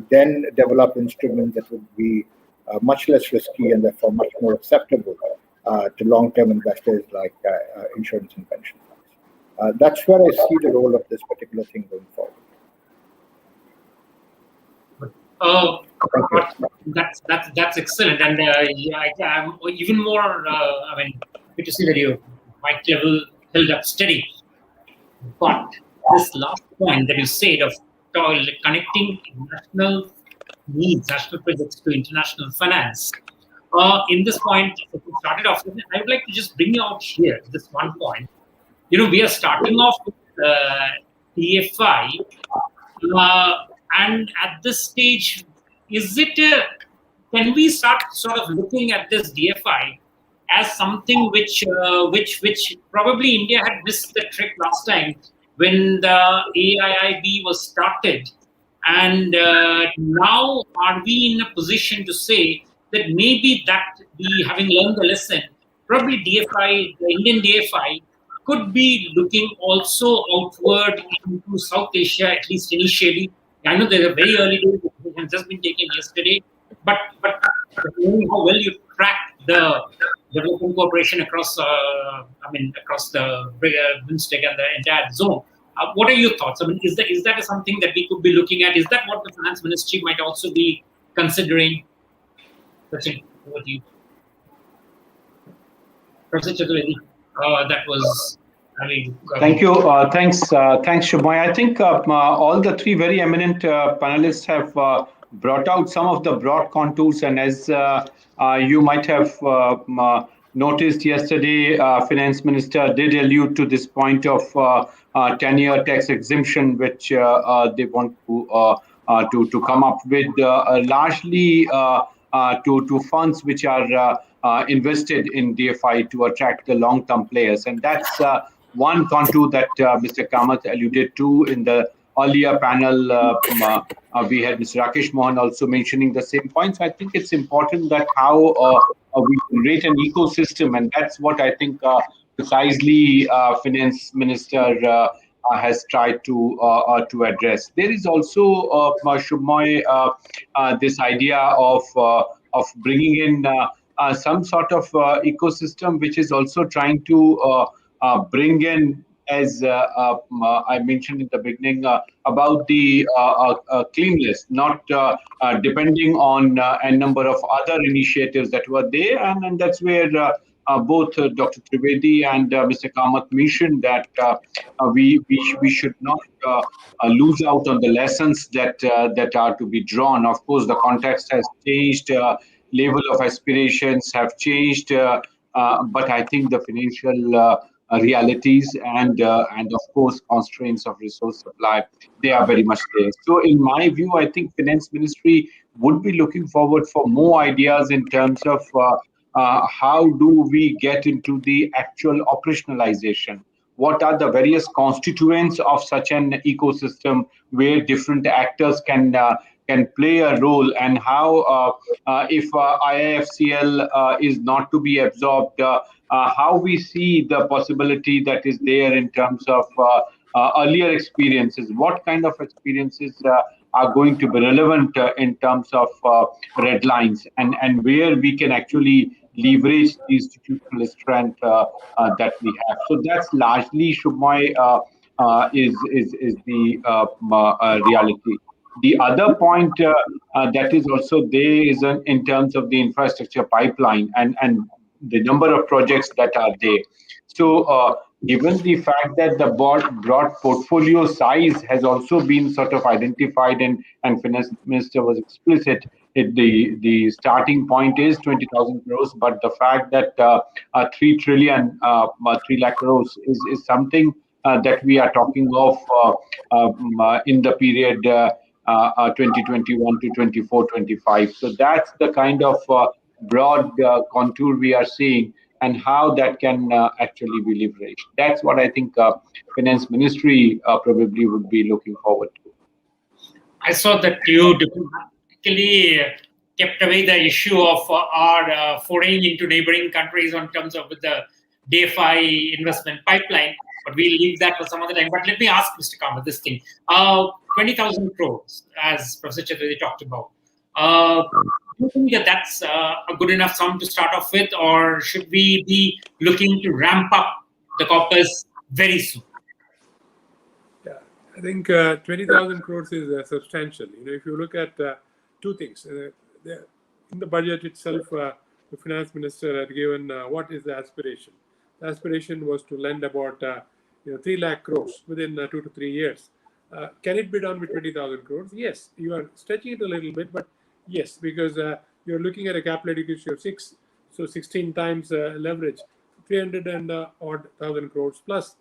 then develop instruments that would be much less risky and therefore much more acceptable to long-term investors like insurance and pension funds. That's where I see the role of this particular thing going forward. That's excellent, and I'm even more. Good to see that your mic level held up steady. But this last point that you said of connecting national needs, national projects to international finance. In this point, if we started off, I would like to just bring you out here. This one point. We are starting off with DFI. And at this stage, can we start sort of looking at this DFI as something which probably India had missed the trick last time when the AIIB was started, and now are we in a position to say that maybe that we, having learned the lesson, probably DFI, the Indian DFI, could be looking also outward into South Asia, at least initially. I know there are very early days, it has just been taken yesterday, but knowing how well you track the development cooperation across, across the BIMSTEC and the entire zone, what are your thoughts? Is that something that we could be looking at? Is that what the Finance Ministry might also be considering? Sachin, over to you. Professor Chaturvedi, that was... Thank you. Thanks, Shubhmoy. I think all the three very eminent panelists have brought out some of the broad contours, and as you might have noticed yesterday, Finance Minister did allude to this point of 10-year tax exemption, which they want to come up with, largely to funds which are invested in DFI to attract the long-term players, and that's one contour that Mr. Kamath alluded to in the earlier panel. We had Mr. Rakesh Mohan also mentioning the same points. I think it's important that how we create an ecosystem, and that's what I think precisely Finance Minister has tried to address. There is also Shubhmoy, this idea of bringing in some sort of ecosystem, which is also trying to bring in, as I mentioned in the beginning, about the clean list, not depending on a number of other initiatives that were there, and that's where both Dr. Trivedi and Mr. Kamath mentioned that we should not lose out on the lessons that are to be drawn. Of course, the context has changed, level of aspirations have changed, but I think the financial realities and of course constraints of resource supply, they are very much there. So in my view, I think Finance Ministry would be looking forward for more ideas in terms of how do we get into the actual operationalization. What are the various constituents of such an ecosystem where different actors can play a role, and how if IIFCL is not to be absorbed, how we see the possibility that is there in terms of earlier experiences, what kind of experiences are going to be relevant in terms of red lines, and where we can actually leverage the institutional strength that we have. So that's largely, Shubhmoy, is the reality. The other point that is also there is in terms of the infrastructure pipeline and the number of projects that are there. So, given the fact that the broad portfolio size has also been sort of identified, and Finance Minister was explicit, the starting point is 20,000 crores, but the fact that 3 trillion, 3 lakh crores is something that we are talking of in the period 2021 to 24-25. So that's the kind of broad contour we are seeing, and how that can actually be leveraged. That's what I think Finance Ministry probably would be looking forward to. I saw that you diplomatically kept away the issue of our foraying into neighboring countries in terms of the DFI investment pipeline, but we'll leave that for some other time. But let me ask Mr. Kamath this thing. 20,000 crores, as Professor Chaturvedi talked about. Do you think that that's a good enough sum to start off with, or should we be looking to ramp up the corpus very soon? Yeah, I think 20,000 crores is substantial. If you look at two things, in the budget itself, the finance minister had given what is the aspiration. The aspiration was to lend about 3 lakh crores within 2 to 3 years. Can it be done with 20,000 crores? Yes, you are stretching it a little bit, but yes, because you're looking at a capital adequacy of 6, so 16 times leverage, 300 and odd thousand crores plus,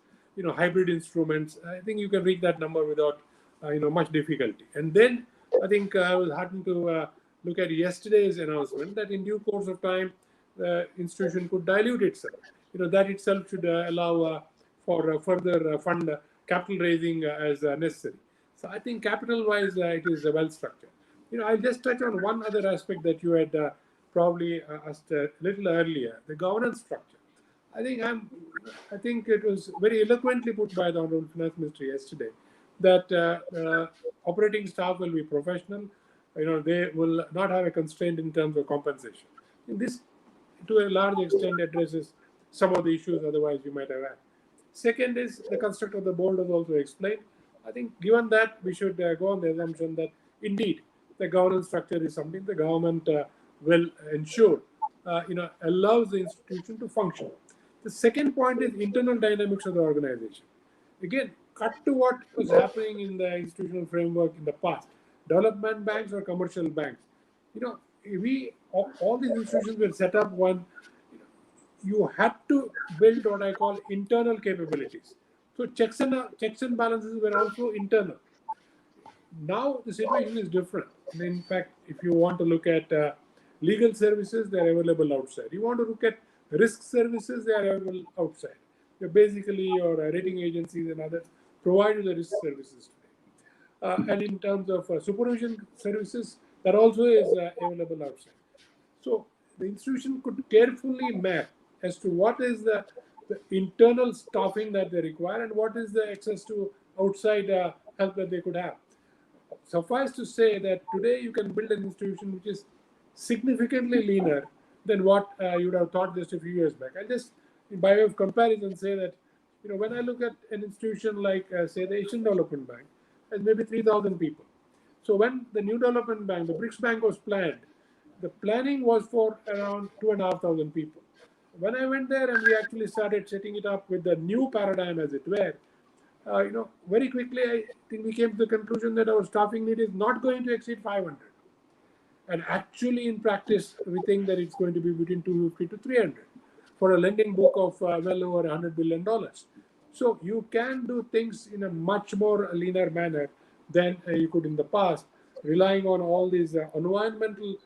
hybrid instruments. I think you can reach that number without, much difficulty. And then I think I was heartened to look at yesterday's announcement that in due course of time, the institution could dilute itself. That itself should allow for further fund capital raising as necessary. So I think capital-wise, it is well structured. I'll just touch on one other aspect that you had probably asked a little earlier: the governance structure. I think it was very eloquently put by the Honorable Finance Minister yesterday that operating staff will be professional. They will not have a constraint in terms of compensation. This, to a large extent, addresses some of the issues otherwise we might have had. Second is the construct of the board was also explained. I think given that, we should go on the assumption that indeed the governance structure is something the government will ensure, allows the institution to function. The second point is internal dynamics of the organization. Again, cut to what was happening in the institutional framework in the past. Development banks or commercial banks. All these institutions were set up when you had to build what I call internal capabilities. So checks and balances were also internal. Now the situation is different. In fact, if you want to look at legal services, they are available outside. You want to look at risk services, they are available outside. Basically, your rating agencies and others provide you the risk services today. And in terms of supervision services, that also is available outside. So the institution could carefully map as to what is the the internal staffing that they require and what is the access to outside help that they could have. Suffice to say that today you can build an institution which is significantly leaner than what you would have thought just a few years back. I'll just, by way of comparison, say that when I look at an institution like, say, the Asian Development Bank, has maybe 3,000 people. So when the new development bank, the BRICS Bank, was planned, the planning was for around 2,500 people. When I went there and we actually started setting it up with the new paradigm, as it were, very quickly, I think we came to the conclusion that our staffing need is not going to exceed 500. And actually, in practice, we think that it's going to be between 250 to 300 for a lending book of well over $100 billion. So you can do things in a much more leaner manner than you could in the past, relying on all these environmental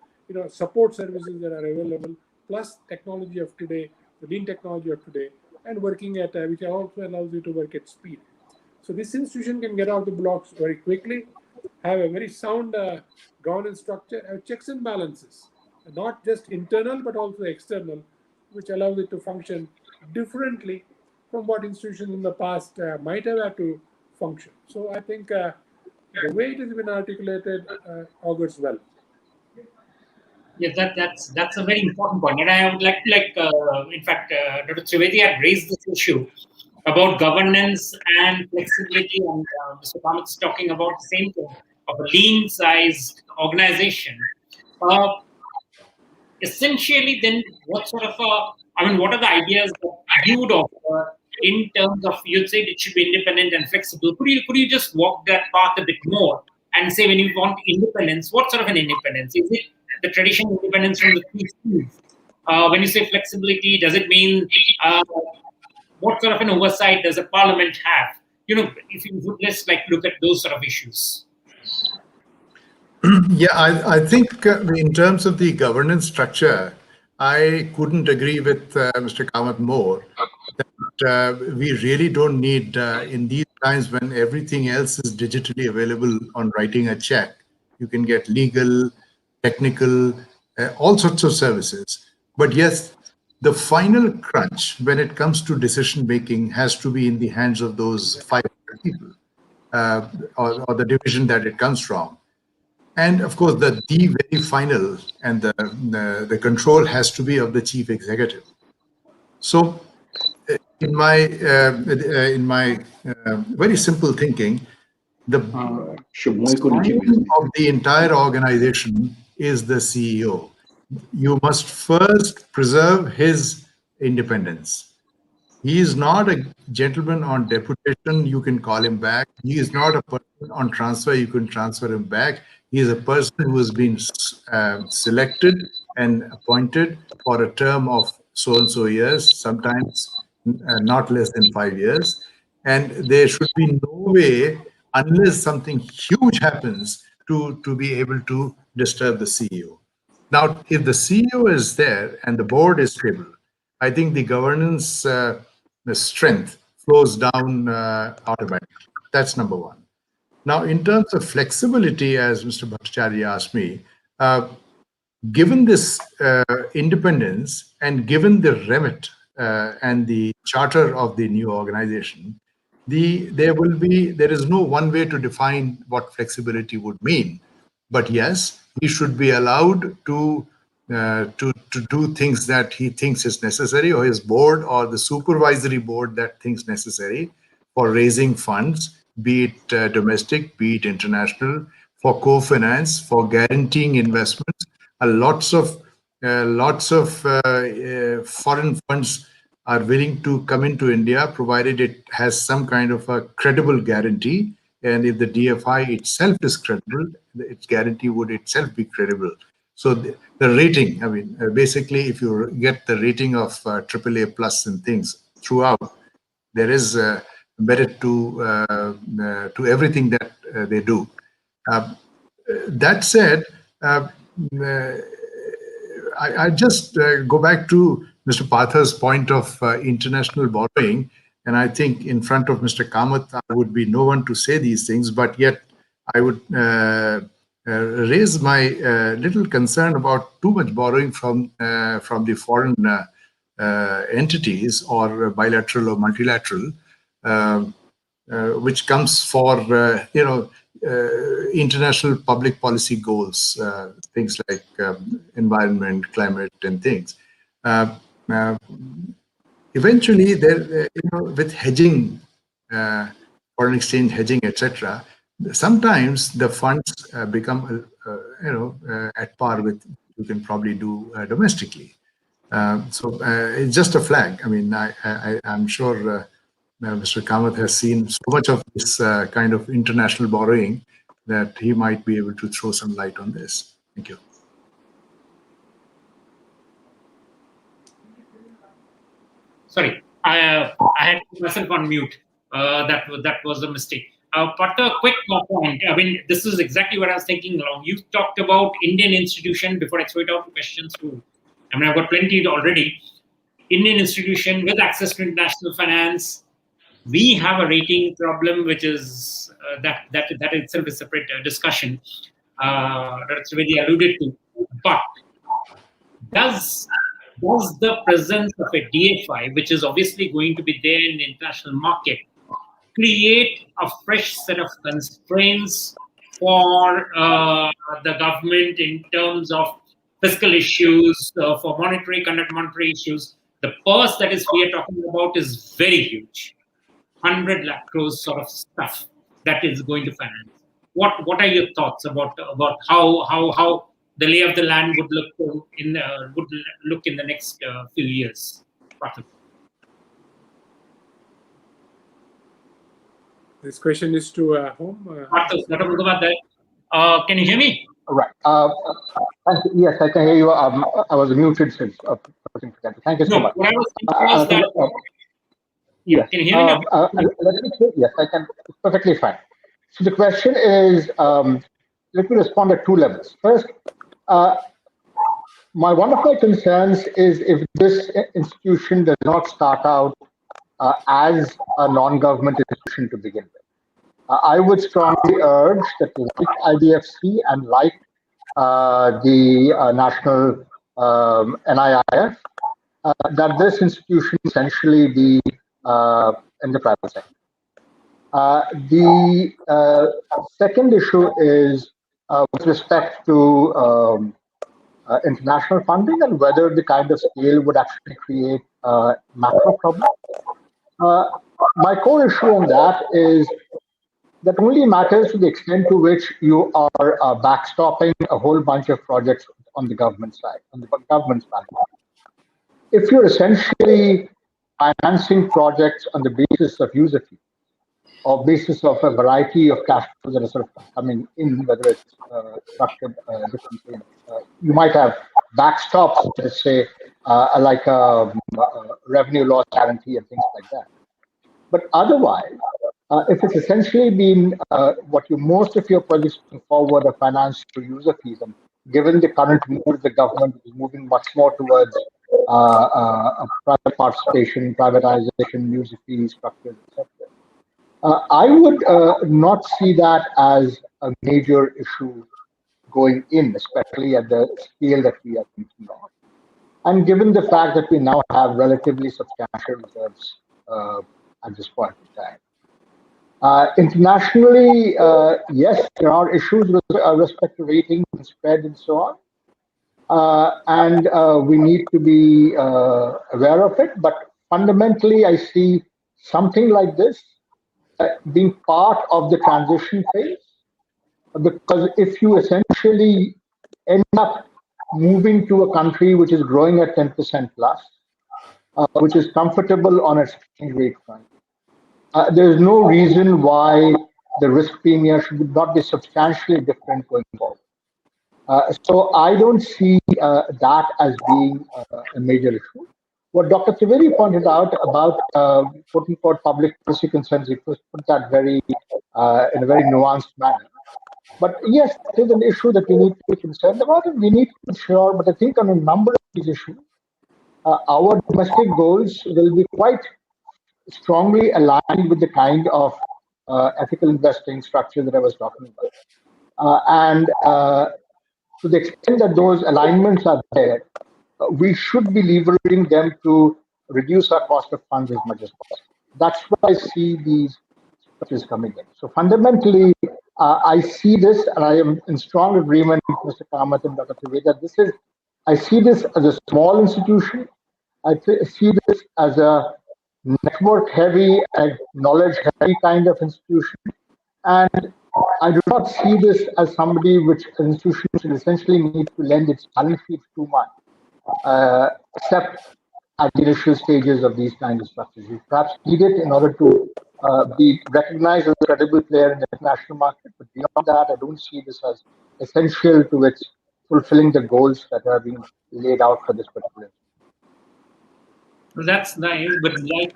support services that are available, plus technology of today, the lean technology of today, and working at which also allows you to work at speed. So this institution can get out the blocks very quickly, have a very sound governance structure, have checks and balances, not just internal but also external, which allows it to function differently from what institutions in the past might have had to function. So I think the way it has been articulated augurs well. Yeah, that's a very important point, and I would like to, in fact, Dr. Trivedi had raised this issue about governance and flexibility, and Mr. Kamath is talking about the same thing of a lean-sized organization. Essentially, then, what are the ideas that you would offer in terms of, you'd say it should be independent and flexible? Could you just walk that path a bit more and say, when you want independence, what sort of an independence? Is it the traditional independence from the three C's? When you say flexibility, does it mean what sort of an oversight does a parliament have? If you would just look at those sort of issues. Yeah, I think in terms of the governance structure, I couldn't agree with Mr. Kamath more. That we really don't need, in these times when everything else is digitally available on writing a check, you can get legal, technical, all sorts of services. But yes, the final crunch when it comes to decision making has to be in the hands of those 500 people or the division that it comes from. And of course, the very final and the control has to be of the chief executive. So in my very simple thinking, the spine of the entire organization is the CEO. You must first preserve his independence. He is not a gentleman on deputation. You can call him back. He is not a person on transfer. You can transfer him back. He is a person who has been selected and appointed for a term of so-and-so years, sometimes not less than 5 years. And there should be no way, unless something huge happens, to be able to disturb the CEO. Now, if the CEO is there and the board is stable, I think the governance the strength flows down automatically. That's number one. Now, in terms of flexibility, as Mr. Bhattacharjee asked me, given this independence and given the remit and the charter of the new organization, there is no one way to define what flexibility would mean. But yes, he should be allowed to do things that he thinks is necessary, or his board or the supervisory board that thinks necessary for raising funds, be it domestic, be it international, for co-finance, for guaranteeing investments. Lots of foreign funds are willing to come into India, provided it has some kind of a credible guarantee. And if the DFI itself is credible, its guarantee would itself be credible. So the rating, basically, if you get the rating of AAA plus and things throughout, there is merit to everything that they do. That said, I just go back to Mr. Partha's point of international borrowing, and I think in front of Mr. Kamath, I would be no one to say these things, but yet I would raise my little concern about too much borrowing from the foreign entities, or bilateral or multilateral, which comes for international public policy goals, things like environment, climate, and things. Eventually, there, with hedging, foreign exchange hedging, etc., sometimes the funds become, at par with what you can probably do domestically. So it's just a flag. I mean, I'm sure Mr. Kamath has seen so much of this kind of international borrowing that he might be able to throw some light on this. Thank you. Sorry, I had put myself on mute. That was a mistake. Partha, a quick point. I mean, this is exactly what I was thinking along. You talked about Indian institution before I throw it out to questions too. I mean, I've got plenty already. Indian institution with access to international finance. We have a rating problem, which is that itself is a separate discussion that Trivedi alluded to. But does the presence of a DFI, which is obviously going to be there in the international market, create a fresh set of constraints for the government in terms of fiscal issues, for monetary issues? The purse that we are talking about is very huge. 100 lakh crores sort of stuff that is going to finance. What are your thoughts about how the lay of the land would look in the next few years? Partha. This question is to whom? Partha, can you hear me? Right. Yes, I can hear you. I was muted since. Thank you so much. What I was thinking was that. Yes. Can you hear me now? Let me say, yes, I can. It's perfectly fine. So the question is, let me respond at two levels. First, one of my concerns is if this institution does not start out as a non-government institution to begin with. I would strongly urge that, like IDFC and like the national NIIF, that this institution essentially be in the private sector. The second issue is with respect to international funding and whether the kind of scale would actually create macro problems. My core issue on that is that only matters to the extent to which you are backstopping a whole bunch of projects on the government side, on the government's side. If you're essentially financing projects on the basis of user fees, or basis of a variety of cash flows that are sort of coming in, whether it's structured differently, you might have backstops, let's say, like a revenue loss guarantee and things like that. But otherwise, if it's essentially been what most of your projects moving forward are financed through user fees, and given the current mood, the government is moving much more towards private participation, privatization, user fees, structures, etc. I would not see that as a major issue going in, especially at the scale that we are thinking of. And given the fact that we now have relatively substantial reserves at this point in time. Internationally, yes, there are issues with respect to ratings and spread and so on. And we need to be aware of it. But fundamentally, I see something like this being part of the transition phase, because if you essentially end up moving to a country which is growing at 10% plus, which is comfortable on its exchange rate front, there is no reason why the risk premium should not be substantially different going forward. So I don't see that as being a major issue. What Dr. Trivedi pointed out about quote-unquote public policy concerns, he put that in a very nuanced manner. But yes, it is an issue that we need to be concerned about, and we need to ensure. But I think on a number of these issues, our domestic goals will be quite strongly aligned with the kind of ethical investing structure that I was talking about. And to the extent that those alignments are there, we should be leveraging them to reduce our cost of funds as much as possible. That's why I see these structures coming in. So fundamentally, I see this, and I am in strong agreement with Mr. Kamath and Dr. Trivedi, that I see this as a small institution. I see this as a network-heavy and knowledge-heavy kind of institution. And I do not see this as somebody which an institution should essentially need to lend its balance sheet to much, except at the initial stages of these kinds of structures. You perhaps need it in order to be recognized as a credible player in the international market. But beyond that, I don't see this as essential to its fulfilling the goals that are being laid out for this particular. Well, that's nice, but like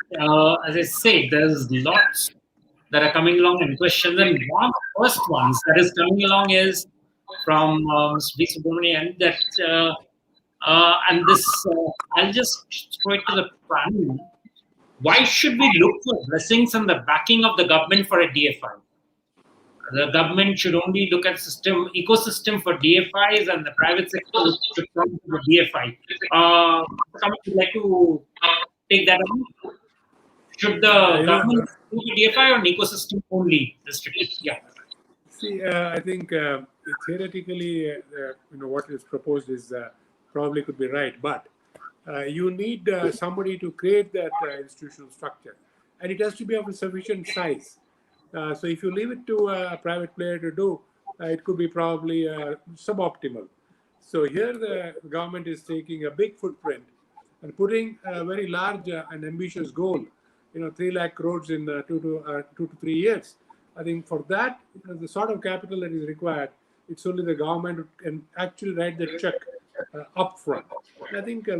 as I said, there's lots that are coming along and questions. And one of the first ones that is coming along is from Mr. Vishwapati, and that and this I'll just throw it to the panel. Why should we look for blessings and the backing of the government for a DFI? The government should only look at ecosystem for DFIs, and the private sector should come to the DFI. Someone would like to take that on? Should the government do the DFI or an ecosystem only restricted? Yeah. See, I think theoretically, what is proposed is probably could be right, but you need somebody to create that institutional structure, and it has to be of a sufficient size. So if you leave it to a private player to do, it could be probably suboptimal. So here the government is taking a big footprint and putting a very large and ambitious goal, 3 lakh crores in 2 to 3 years. I think for that, the sort of capital that is required, it's only the government who can actually write the check upfront. I think I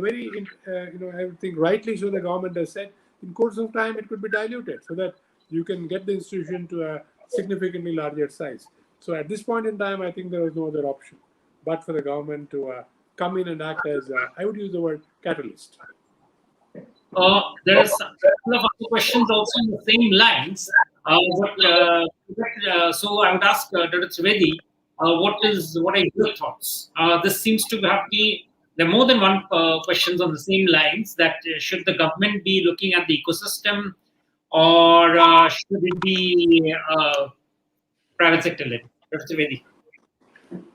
think rightly so the government has said, in course of time it could be diluted so that you can get the institution to a significantly larger size. So at this point in time, I think there was no other option but for the government to come in and act as, I would use the word catalyst. There are a couple of other questions also in the same lines. So I would ask Dr. Trivedi, what are your thoughts? This seems to there are more than one questions on the same lines, that should the government be looking at the ecosystem, or should it be private sector led? Dr. Trivedi.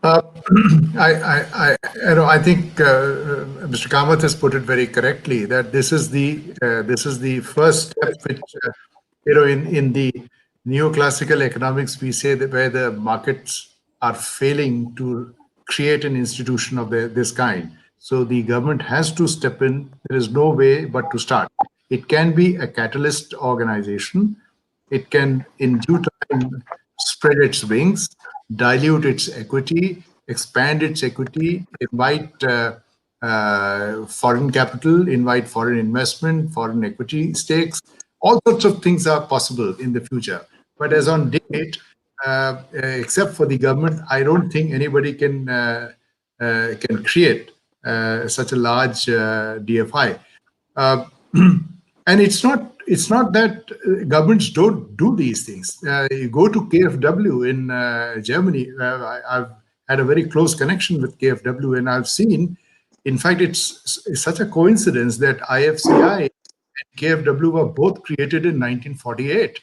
I think Mr. Kamath has put it very correctly, that this is the first step which in the neoclassical economics we say that where the markets are failing to create an institution of this kind. So the government has to step in. There is no way but to start. It can be a catalyst organization. It can, in due time, spread its wings, dilute its equity, expand its equity, invite foreign capital, invite foreign investment, foreign equity stakes. All sorts of things are possible in the future. But as on date, except for the government, I don't think anybody can create such a large DFI. And it's not that governments don't do these things. You go to KfW in Germany. I've had a very close connection with KfW, and I've seen, in fact, it's such a coincidence that IFCI and KfW were both created in 1948.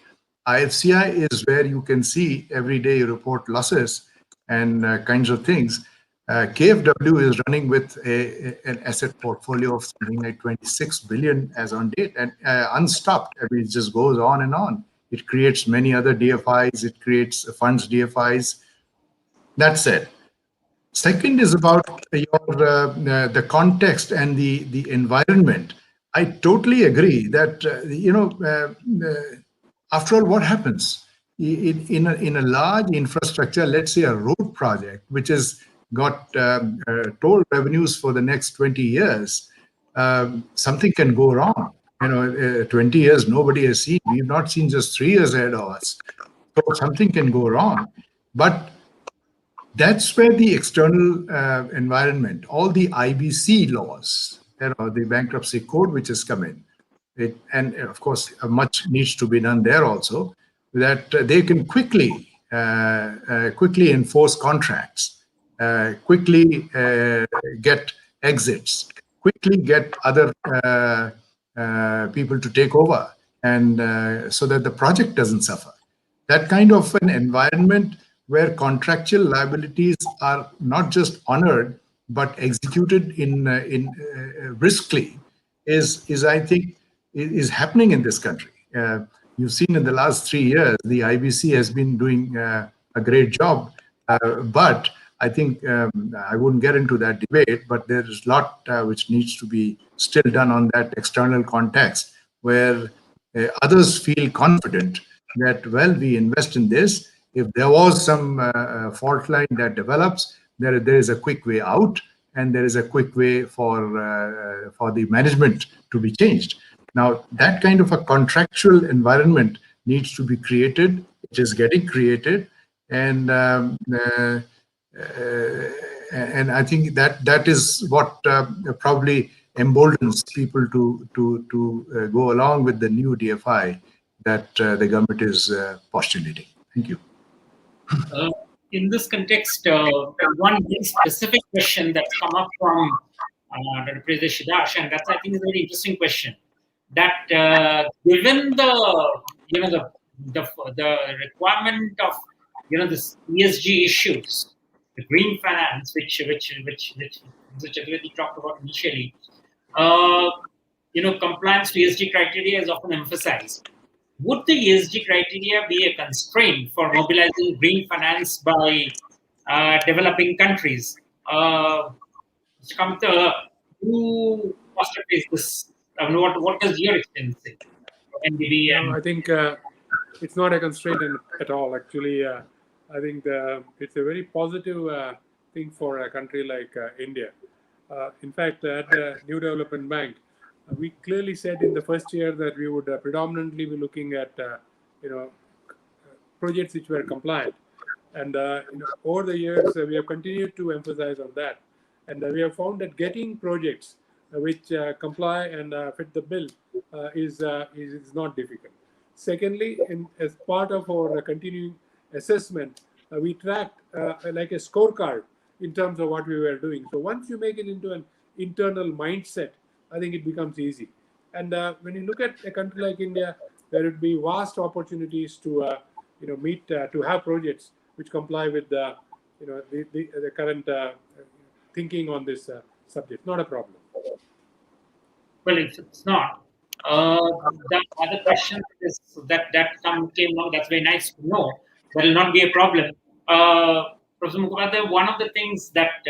IFCI is where you can see every day you report losses and kinds of things. KfW is running with an asset portfolio of something like 26 billion as on date, and unstopped. I mean, it just goes on and on. It creates many other DFIs. It creates funds DFIs. That said, second is about the context and the environment. I totally agree that after all, what happens in a large infrastructure, let's say a road project, which has got toll revenues for the next 20 years, something can go wrong. 20 years nobody has seen. We've not seen just 3 years ahead of us. So something can go wrong. But that's where the external environment, all the IBC laws, the bankruptcy code which has come in, and of course much needs to be done there also, that they can quickly enforce contracts, quickly get exits, quickly get other people to take over, and so that the project doesn't suffer. That kind of an environment where contractual liabilities are not just honored but executed in briskly is I think is happening in this country. You've seen in the last 3 years the IBC has been doing a great job, but I think I wouldn't get into that debate, but there is a lot which needs to be still done on that external context where others feel confident that, well, we invest in this. If there was some fault line that develops, there is a quick way out, and there is a quick way for the management to be changed. Now, that kind of a contractual environment needs to be created. It is getting created, and I think that is what probably emboldens people to go along with the new DFI that the government is postulating. Thank you. In this context, one very specific question that's come up from Dr. Shadash, and that's, I think, is a very interesting question. That given the requirement of this ESG issues, the green finance, which Chaturvedi talked about initially, compliance to ESG criteria is often emphasized. Would the ESG criteria be a constraint for mobilizing green finance by developing countries? Kamath, who must face this? I mean, what does your experience say? NDB and I think it's not a constraint at all. Actually, I think it's a very positive thing for a country like India. In fact, at the New Development Bank, we clearly said in the first year that we would predominantly be looking at projects which were compliant, and over the years we have continued to emphasize on that, and we have found that getting projects which comply and fit the bill is not difficult. Secondly, as part of our continuing assessment, we tracked like a scorecard in terms of what we were doing. So once you make it into an internal mindset, I think it becomes easy. And when you look at a country like India, there would be vast opportunities to to have projects which comply with the current thinking on this subject. Not a problem. Well, if it's not, the other question is that came out. That's very nice to know. That will not be a problem. Professor Mukhopadhyay, one of the things that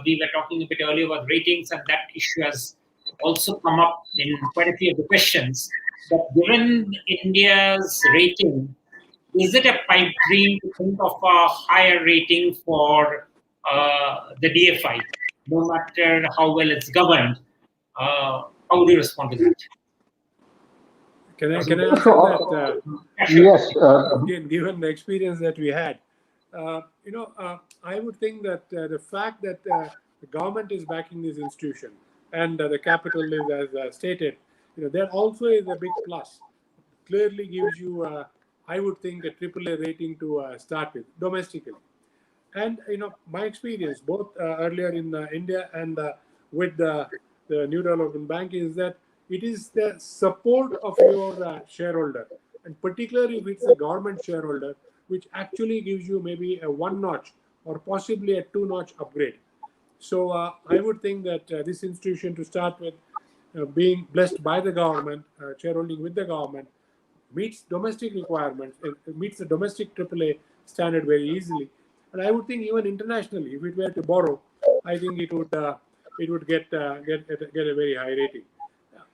we were talking a bit earlier about ratings, and that issue has also come up in quite a few of the questions. That given India's rating, is it a pipe dream to think of a higher rating for the DFI, no matter how well it's governed? How would you respond to that? Can I answer that? Yes. Again, given the experience that we had, I would think that the fact that the government is backing this institution and the capital is as stated, that also is a big plus. Clearly gives you, I would think, a AAA rating to start with domestically. And my experience, both earlier in India and with the New Development Bank, is that it is the support of your shareholder, and particularly if it's a government shareholder, which actually gives you maybe a 1-notch or possibly a 2-notch upgrade. So I would think that this institution, to start with, being blessed by the government, shareholding with the government, meets domestic requirements, it meets the domestic AAA standard very easily. And I would think even internationally, if it were to borrow, I think it would get a very high rating.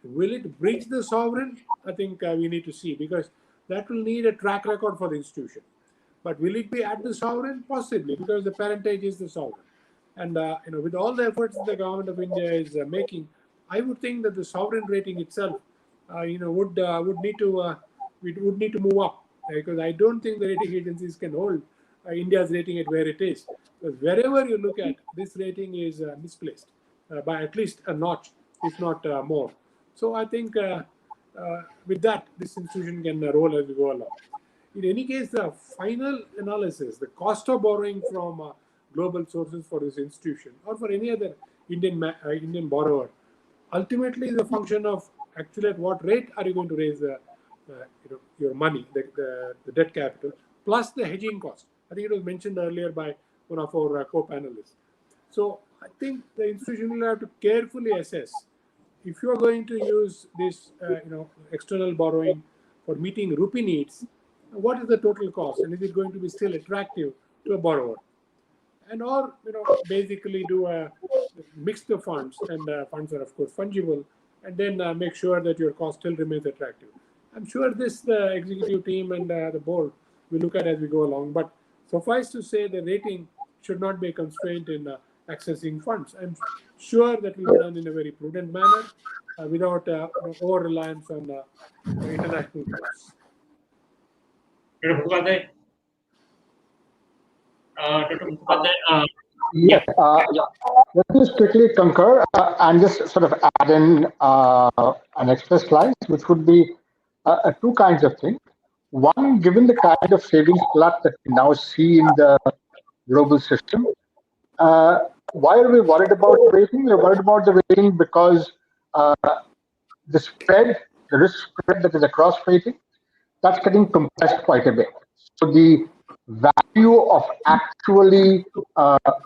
Will it breach the sovereign? I think we need to see, because that will need a track record for the institution. But will it be at the sovereign? Possibly, because the parentage is the sovereign. And with all the efforts the government of India is making, I would think that the sovereign rating itself, would need to move up, because I don't think the rating agencies can hold India's rating at where it is. Because wherever you look at, this rating is misplaced by at least a notch, if not more. So I think with that, this institution can roll as we go along. In any case, the final analysis, the cost of borrowing from global sources for this institution or for any other Indian borrower, ultimately is a function of actually at what rate are you going to raise your money, the debt capital, plus the hedging cost. I think it was mentioned earlier by one of our co-panelists. So I think the institution will have to carefully assess if you are going to use this external borrowing for meeting rupee needs, what is the total cost, and is it going to be still attractive to a borrower? And or basically do a mix the funds, and funds are of course fungible, and then make sure that your cost still remains attractive. I'm sure the executive team and the board will look at as we go along, but suffice to say the rating should not be a constraint in accessing funds. I'm sure that will be done in a very prudent manner without over reliance on international flows. Dr. Mukhopadhyay? Dr. Mukhopadhyay, Yeah. Let me just quickly concur and just sort of add in an extra slice, which would be two kinds of things. One, given the kind of savings glut that we now see in the global system, why are we worried about rating? We're worried about the rating because the spread, the risk spread that is across rating, that's getting compressed quite a bit. So the value of actually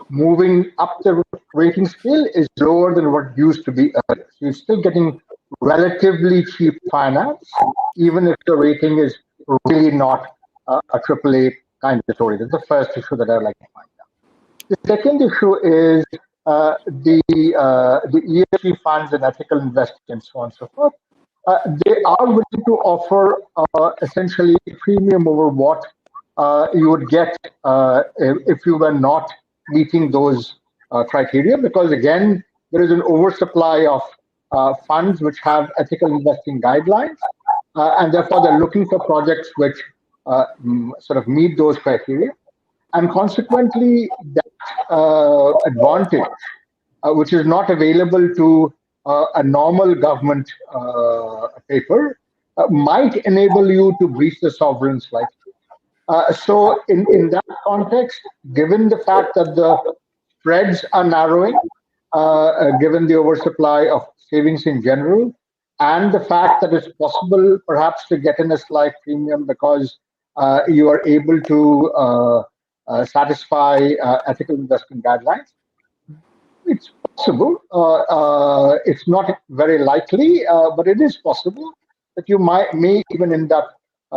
moving up the rating scale is lower than what used to be earlier. So you're still getting relatively cheap finance, even if the rating is really not a AAA kind of story. That's the first issue that I'd like to find out. The second issue is the ESG funds and ethical investing and so on and so forth. They are willing to offer essentially a premium over what you would get if you were not meeting those criteria, because again, there is an oversupply of funds which have ethical investing guidelines, and therefore they're looking for projects which sort of meet those criteria. And consequently, that advantage, which is not available to a normal government paper, might enable you to breach the sovereign slightly. So in that context, given the fact that the spreads are narrowing, given the oversupply of savings in general, and the fact that it's possible perhaps to get in a slight premium because you are able to satisfy ethical investment guidelines, it's possible. It's not very likely, but it is possible that you may even end up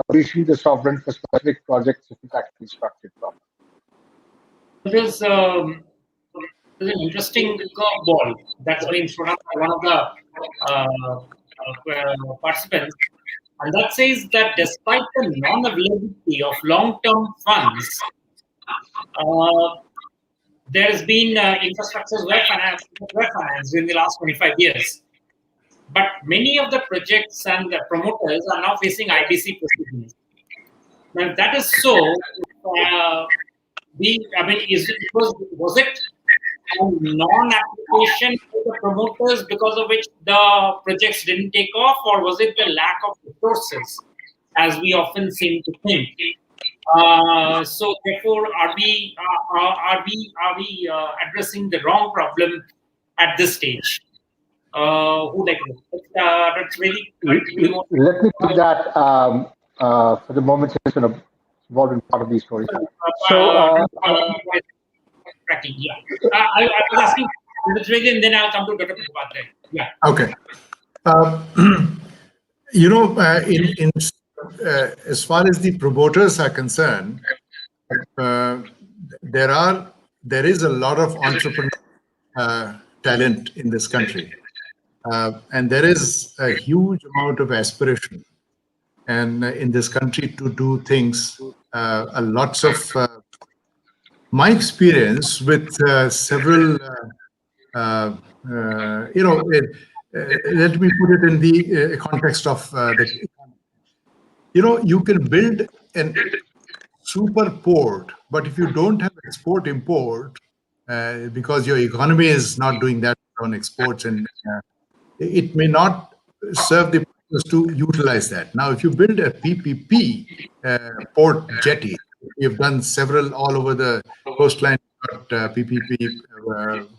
breaching the sovereign for specific projects if it's actually structured properly. There's an interesting curveball that's been thrown up by one of the participants, and that says that despite the non-availability of long-term funds, there has been infrastructures were financed in the last 25 years. But many of the projects and the promoters are now facing IBC proceedings. Now, if that is so, was it a non-application to the promoters because of which the projects didn't take off, or was it the lack of resources, as we often seem to think? So therefore, are we addressing the wrong problem at this stage? Who like that's really. Let me put that for the moment since it's involved in part of these stories. So, yeah, I was asking Trivedi, and then I'll come to Dr. Mukhopadhyay. Yeah. Okay. As far as the promoters are concerned, there is a lot of entrepreneurial talent in this country, and there is a huge amount of aspiration, and in this country to do things. Lots of my experience with several, let me put it in the context of the. You can build a super port, but if you don't have export-import, because your economy is not doing that on exports, and it may not serve the purpose to utilize that. Now, if you build a PPP port jetty, we've done several all over the coastline, PPP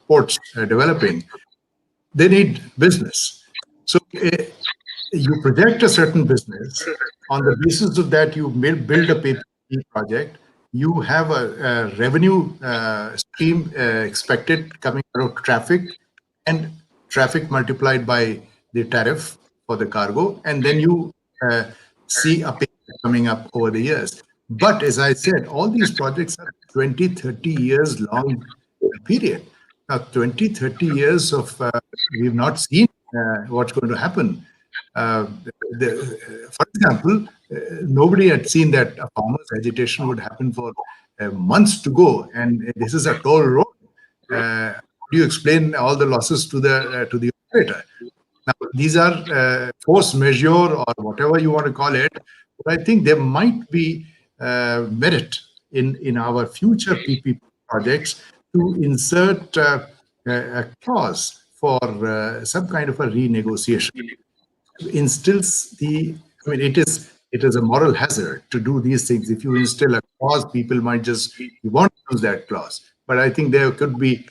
ports developing. they need business. So you project a certain business. On the basis of that, you build a PPP project. You have a revenue stream expected coming out of traffic, and traffic multiplied by the tariff for the cargo, and then you see a payment coming up over the years. But as I said, all these projects are 20, 30 years long period. Now, 20, 30 years of, we've not seen what's going to happen. For example, nobody had seen that a farmer's agitation would happen for months to go, and this is a toll road. How do you explain all the losses to the operator? Now, these are force majeure or whatever you want to call it, but I think there might be merit in our future PPP projects to insert a clause for some kind of a renegotiation. Instills the, I mean, it is a moral hazard to do these things. If you instill a clause, people might just, you won't use that clause. But I think there could be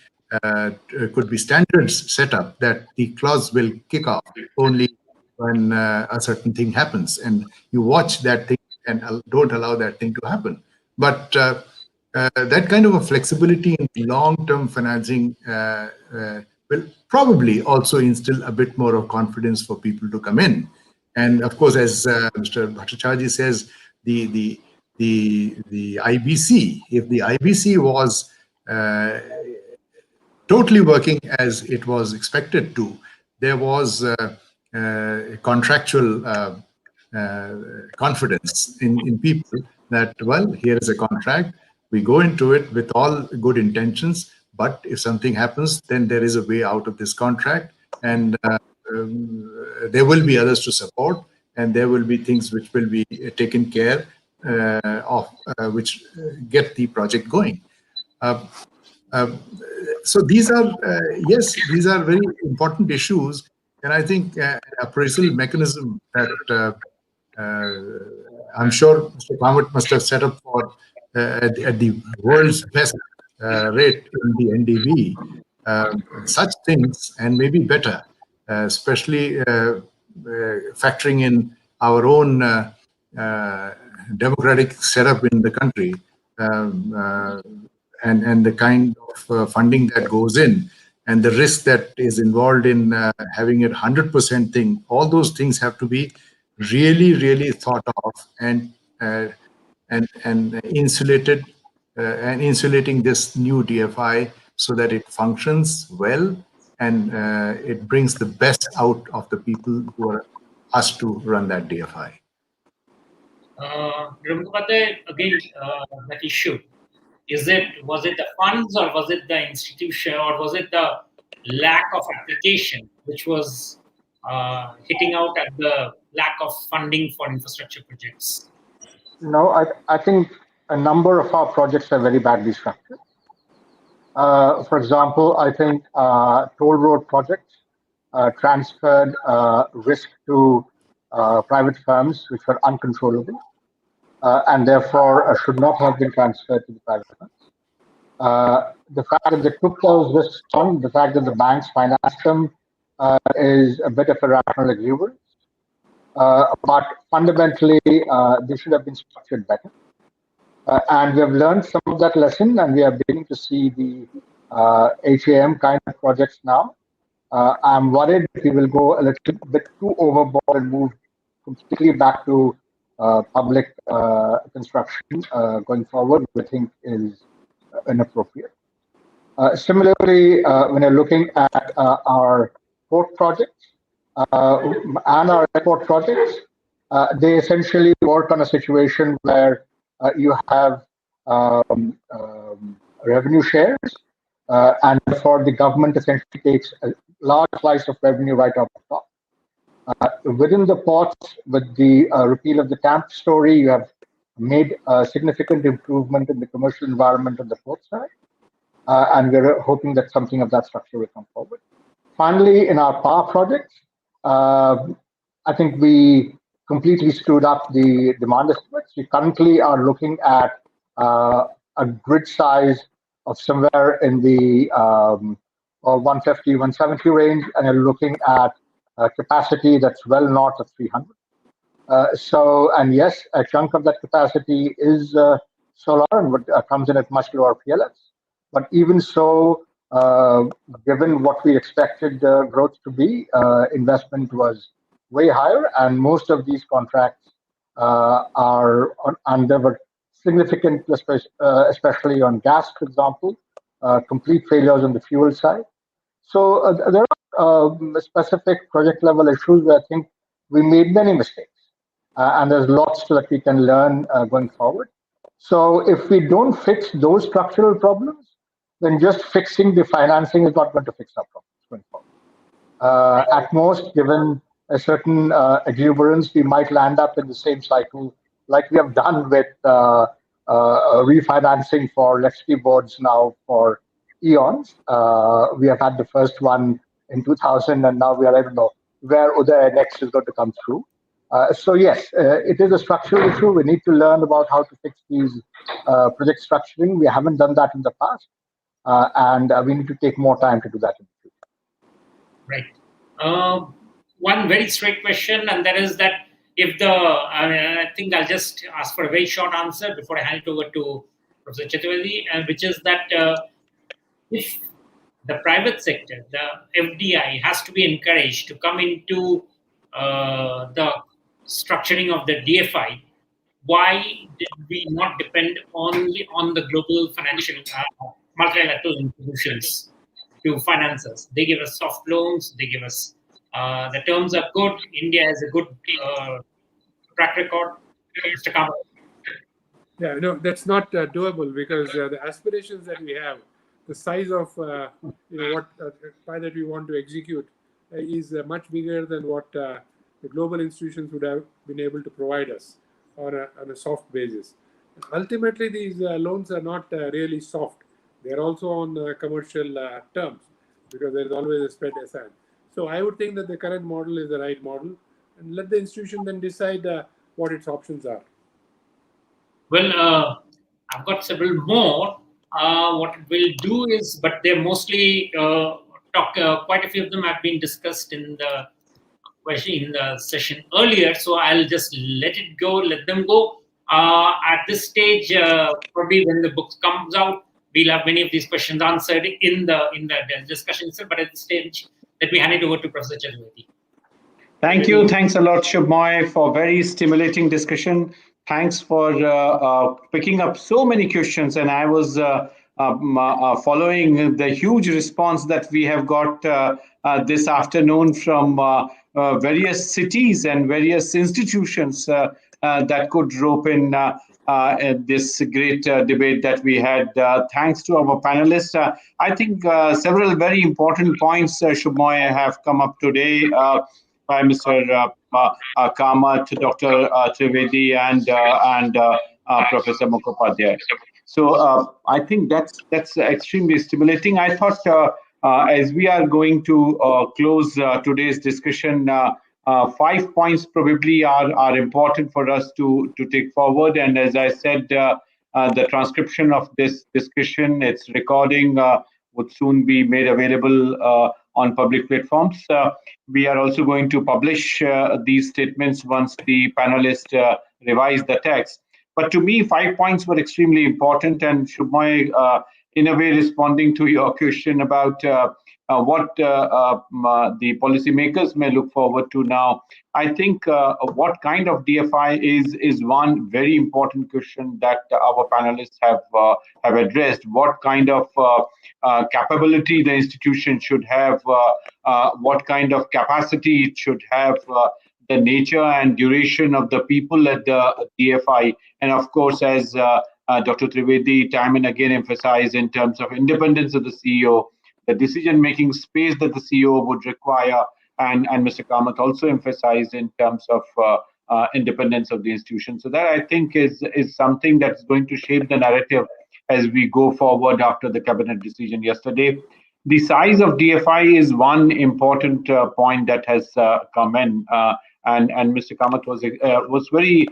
standards set up that the clause will kick off only when a certain thing happens, and you watch that thing and don't allow that thing to happen. But that kind of a flexibility in long-term financing will probably also instill a bit more of confidence for people to come in. And of course, as Mr. Bhattacharjee says, the IBC, if the IBC was totally working as it was expected to, there was contractual confidence in people that, well, here is a contract, we go into it with all good intentions, but if something happens, then there is a way out of this contract, and there will be others to support, and there will be things which will be taken care of, which get the project going. So these are, yes, these are very important issues, and I think appraisal mechanism that I'm sure Mr. Kamath must have set up for at the world's best rate in the NDB. Such things, and maybe better, especially factoring in our own democratic setup in the country, and the kind of funding that goes in, and the risk that is involved in having it 100% thing. All those things have to be really, really thought of, and insulated, and insulating this new DFI so that it functions well, and it brings the best out of the people who are asked to run that DFI. Mukhopadhyay, again, that issue. Was it the funds, or was it the institution, or was it the lack of application which was hitting out at the lack of funding for infrastructure projects? No, I think a number of our projects are very badly structured. For example, I think toll road projects transferred risk to private firms which were uncontrollable, and therefore should not have been transferred to the private firms. The fact that they took those risks on, the fact that the banks financed them is a bit of a rational exuberance. But fundamentally, they should have been structured better. And we have learned some of that lesson, and we are beginning to see the HAM kind of projects now. I'm worried that we will go a little bit too overboard and move completely back to public construction going forward, which I think is inappropriate. Similarly, when you're looking at our port projects and our airport projects, they essentially work on a situation where you have revenue shares, and therefore the government essentially takes a large slice of revenue right off the top. Within the ports, with the repeal of the TAMP story, you have made a significant improvement in the commercial environment on the port side, and we're hoping that something of that structure will come forward. Finally, in our power projects, I think we completely screwed up the demand estimates. We currently are looking at a grid size of somewhere in the or 150, 170 range, and you're looking at capacity that's well north of 300. And yes, a chunk of that capacity is solar and comes in at much lower PLFs. But even so, given what we expected the growth to be, investment was way higher, and most of these contracts are under significant, especially on gas, for example, complete failures on the fuel side. So there are specific project level issues where I think we made many mistakes. And there's lots that we can learn going forward. So if we don't fix those structural problems, then just fixing the financing is not going to fix our problems going forward. At most, given a certain exuberance, we might land up in the same cycle like we have done with refinancing for electricity boards now for eons. We have had the first one in 2000, and now we are, I don't know, where Uday next is going to come through. So yes, it is a structural issue. We need to learn about how to fix these project structuring. We haven't done that in the past, and we need to take more time to do that in the future. Right. One very straight question, and that is that if I think I'll just ask for a very short answer before I hand it over to Professor Chaturvedi, which is that if the private sector, the FDI, has to be encouraged to come into the structuring of the DFI, why did we not depend only on the global financial multilateral institutions to finance us? They give us soft loans, they give us the terms are good. India has a good track record. Mr. Kamath. Yeah, no, that's not doable because the aspirations that we have, the size of what pie that we want to execute is much bigger than what the global institutions would have been able to provide us on a soft basis. Ultimately, these loans are not really soft. They are also on commercial terms because there is always a spread aside. So I would think that the current model is the right model, and let the institution then decide what its options are. Well, I've got several more. What we'll do is, but they're mostly quite a few of them have been discussed in the session earlier. So I'll just let them go. At this stage, probably when the book comes out, we'll have many of these questions answered in the discussion itself. But at this stage, let me hand it over to Professor Chaturvedi. Thank you. Thanks a lot, Sukhomoy, for very stimulating discussion. Thanks for picking up so many questions. And I was following the huge response that we have got this afternoon from various cities and various institutions that could rope in this great debate that we had. Thanks to our panelists. I think several very important points, Sukhomoy, have come up today by Mr. Kamath, Dr. Trivedi, and Professor Mukhopadhyay. So I think that's extremely stimulating. I thought as we are going to close today's discussion, 5 points probably are important for us to take forward. And as I said, the transcription of this discussion, its recording would soon be made available on public platforms. We are also going to publish these statements once the panelists revise the text. But to me, 5 points were extremely important. And Sukhomoy, in a way, responding to your question about what the policymakers may look forward to now, I think what kind of DFI is one very important question that our panelists have addressed. What kind of capability the institution should have, what kind of capacity it should have, the nature and duration of the people at the DFI, and of course, as Dr. Trivedi time and again emphasized in terms of independence of the CEO, the decision-making space that the CEO would require, and Mr. Kamath also emphasized in terms of independence of the institution. So that, I think, is something that's going to shape the narrative as we go forward after the cabinet decision yesterday. The size of DFI is one important point that has come in, and Mr. Kamath was very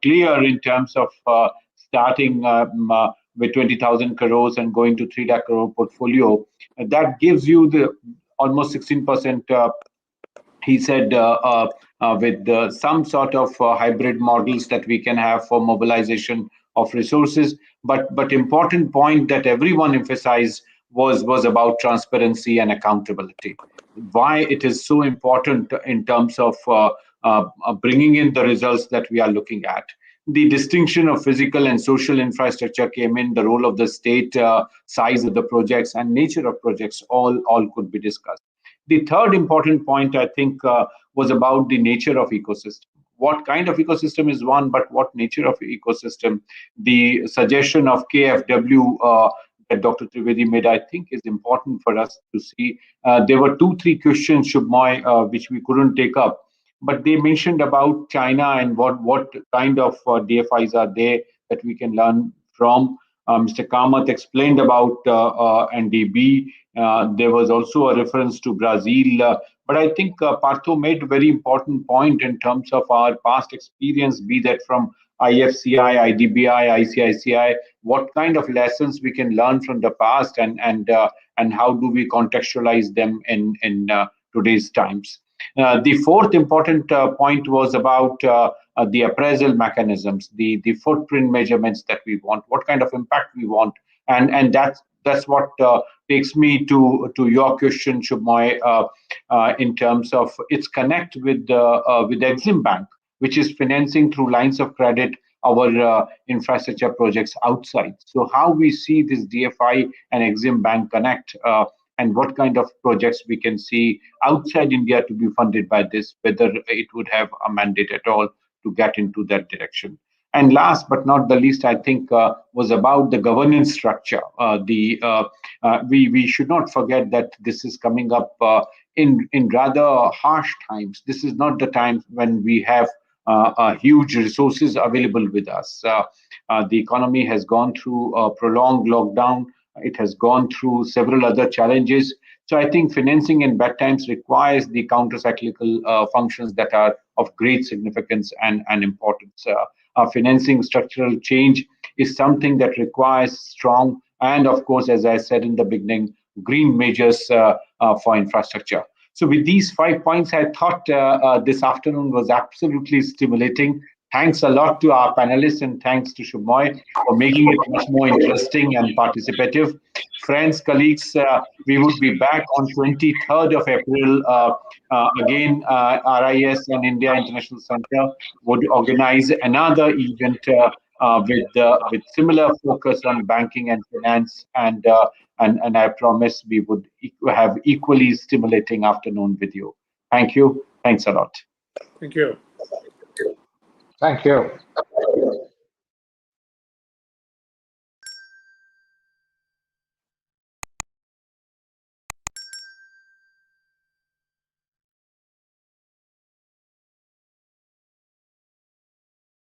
clear in terms of starting with 20,000 crores and going to 3 lakh crore portfolio. That gives you the almost 16%, he said, with some sort of hybrid models that we can have for mobilization of resources. But important point that everyone emphasized was about transparency and accountability. Why it is so important in terms of bringing in the results that we are looking at. The distinction of physical and social infrastructure came in, the role of the state, size of the projects, and nature of projects, all could be discussed. The third important point, I think, was about the nature of ecosystem. What kind of ecosystem is one, but what nature of ecosystem? The suggestion of KFW that Dr. Trivedi made, I think, is important for us to see. There were 2-3 questions, Shubhmoy, which we couldn't take up, but they mentioned about China and what kind of DFIs are there that we can learn from. Mr. Kamath explained about NDB. There was also a reference to Brazil. But I think Partha made a very important point in terms of our past experience, be that from IFCI, IDBI, ICICI, what kind of lessons we can learn from the past, and how do we contextualize them in today's times. The fourth important point was about the appraisal mechanisms, the footprint measurements that we want, what kind of impact we want, and that's what takes me to your question, Shubhmoy, in terms of its connect with Exim Bank, which is financing through lines of credit our infrastructure projects outside. So how we see this DFI and Exim Bank connect, and what kind of projects we can see outside India to be funded by this, whether it would have a mandate at all to get into that direction. And last but not the least, I think, was about the governance structure. We should not forget that this is coming up in rather harsh times. This is not the time when we have huge resources available with us. The economy has gone through a prolonged lockdown. It has gone through several other challenges. So I think financing in bad times requires the counter-cyclical functions that are of great significance and importance. Financing structural change is something that requires strong and, of course, as I said in the beginning, green measures for infrastructure. So with these 5 points, I thought this afternoon was absolutely stimulating. Thanks a lot to our panelists, and thanks to Shubhmoy for making it much more interesting and participative. Friends, colleagues, we would be back on 23rd of April. Again, RIS and India International Center would organize another event with similar focus on banking and finance, and I promise we would have equally stimulating afternoon with you. Thank you. Thanks a lot. Thank you. Thank you.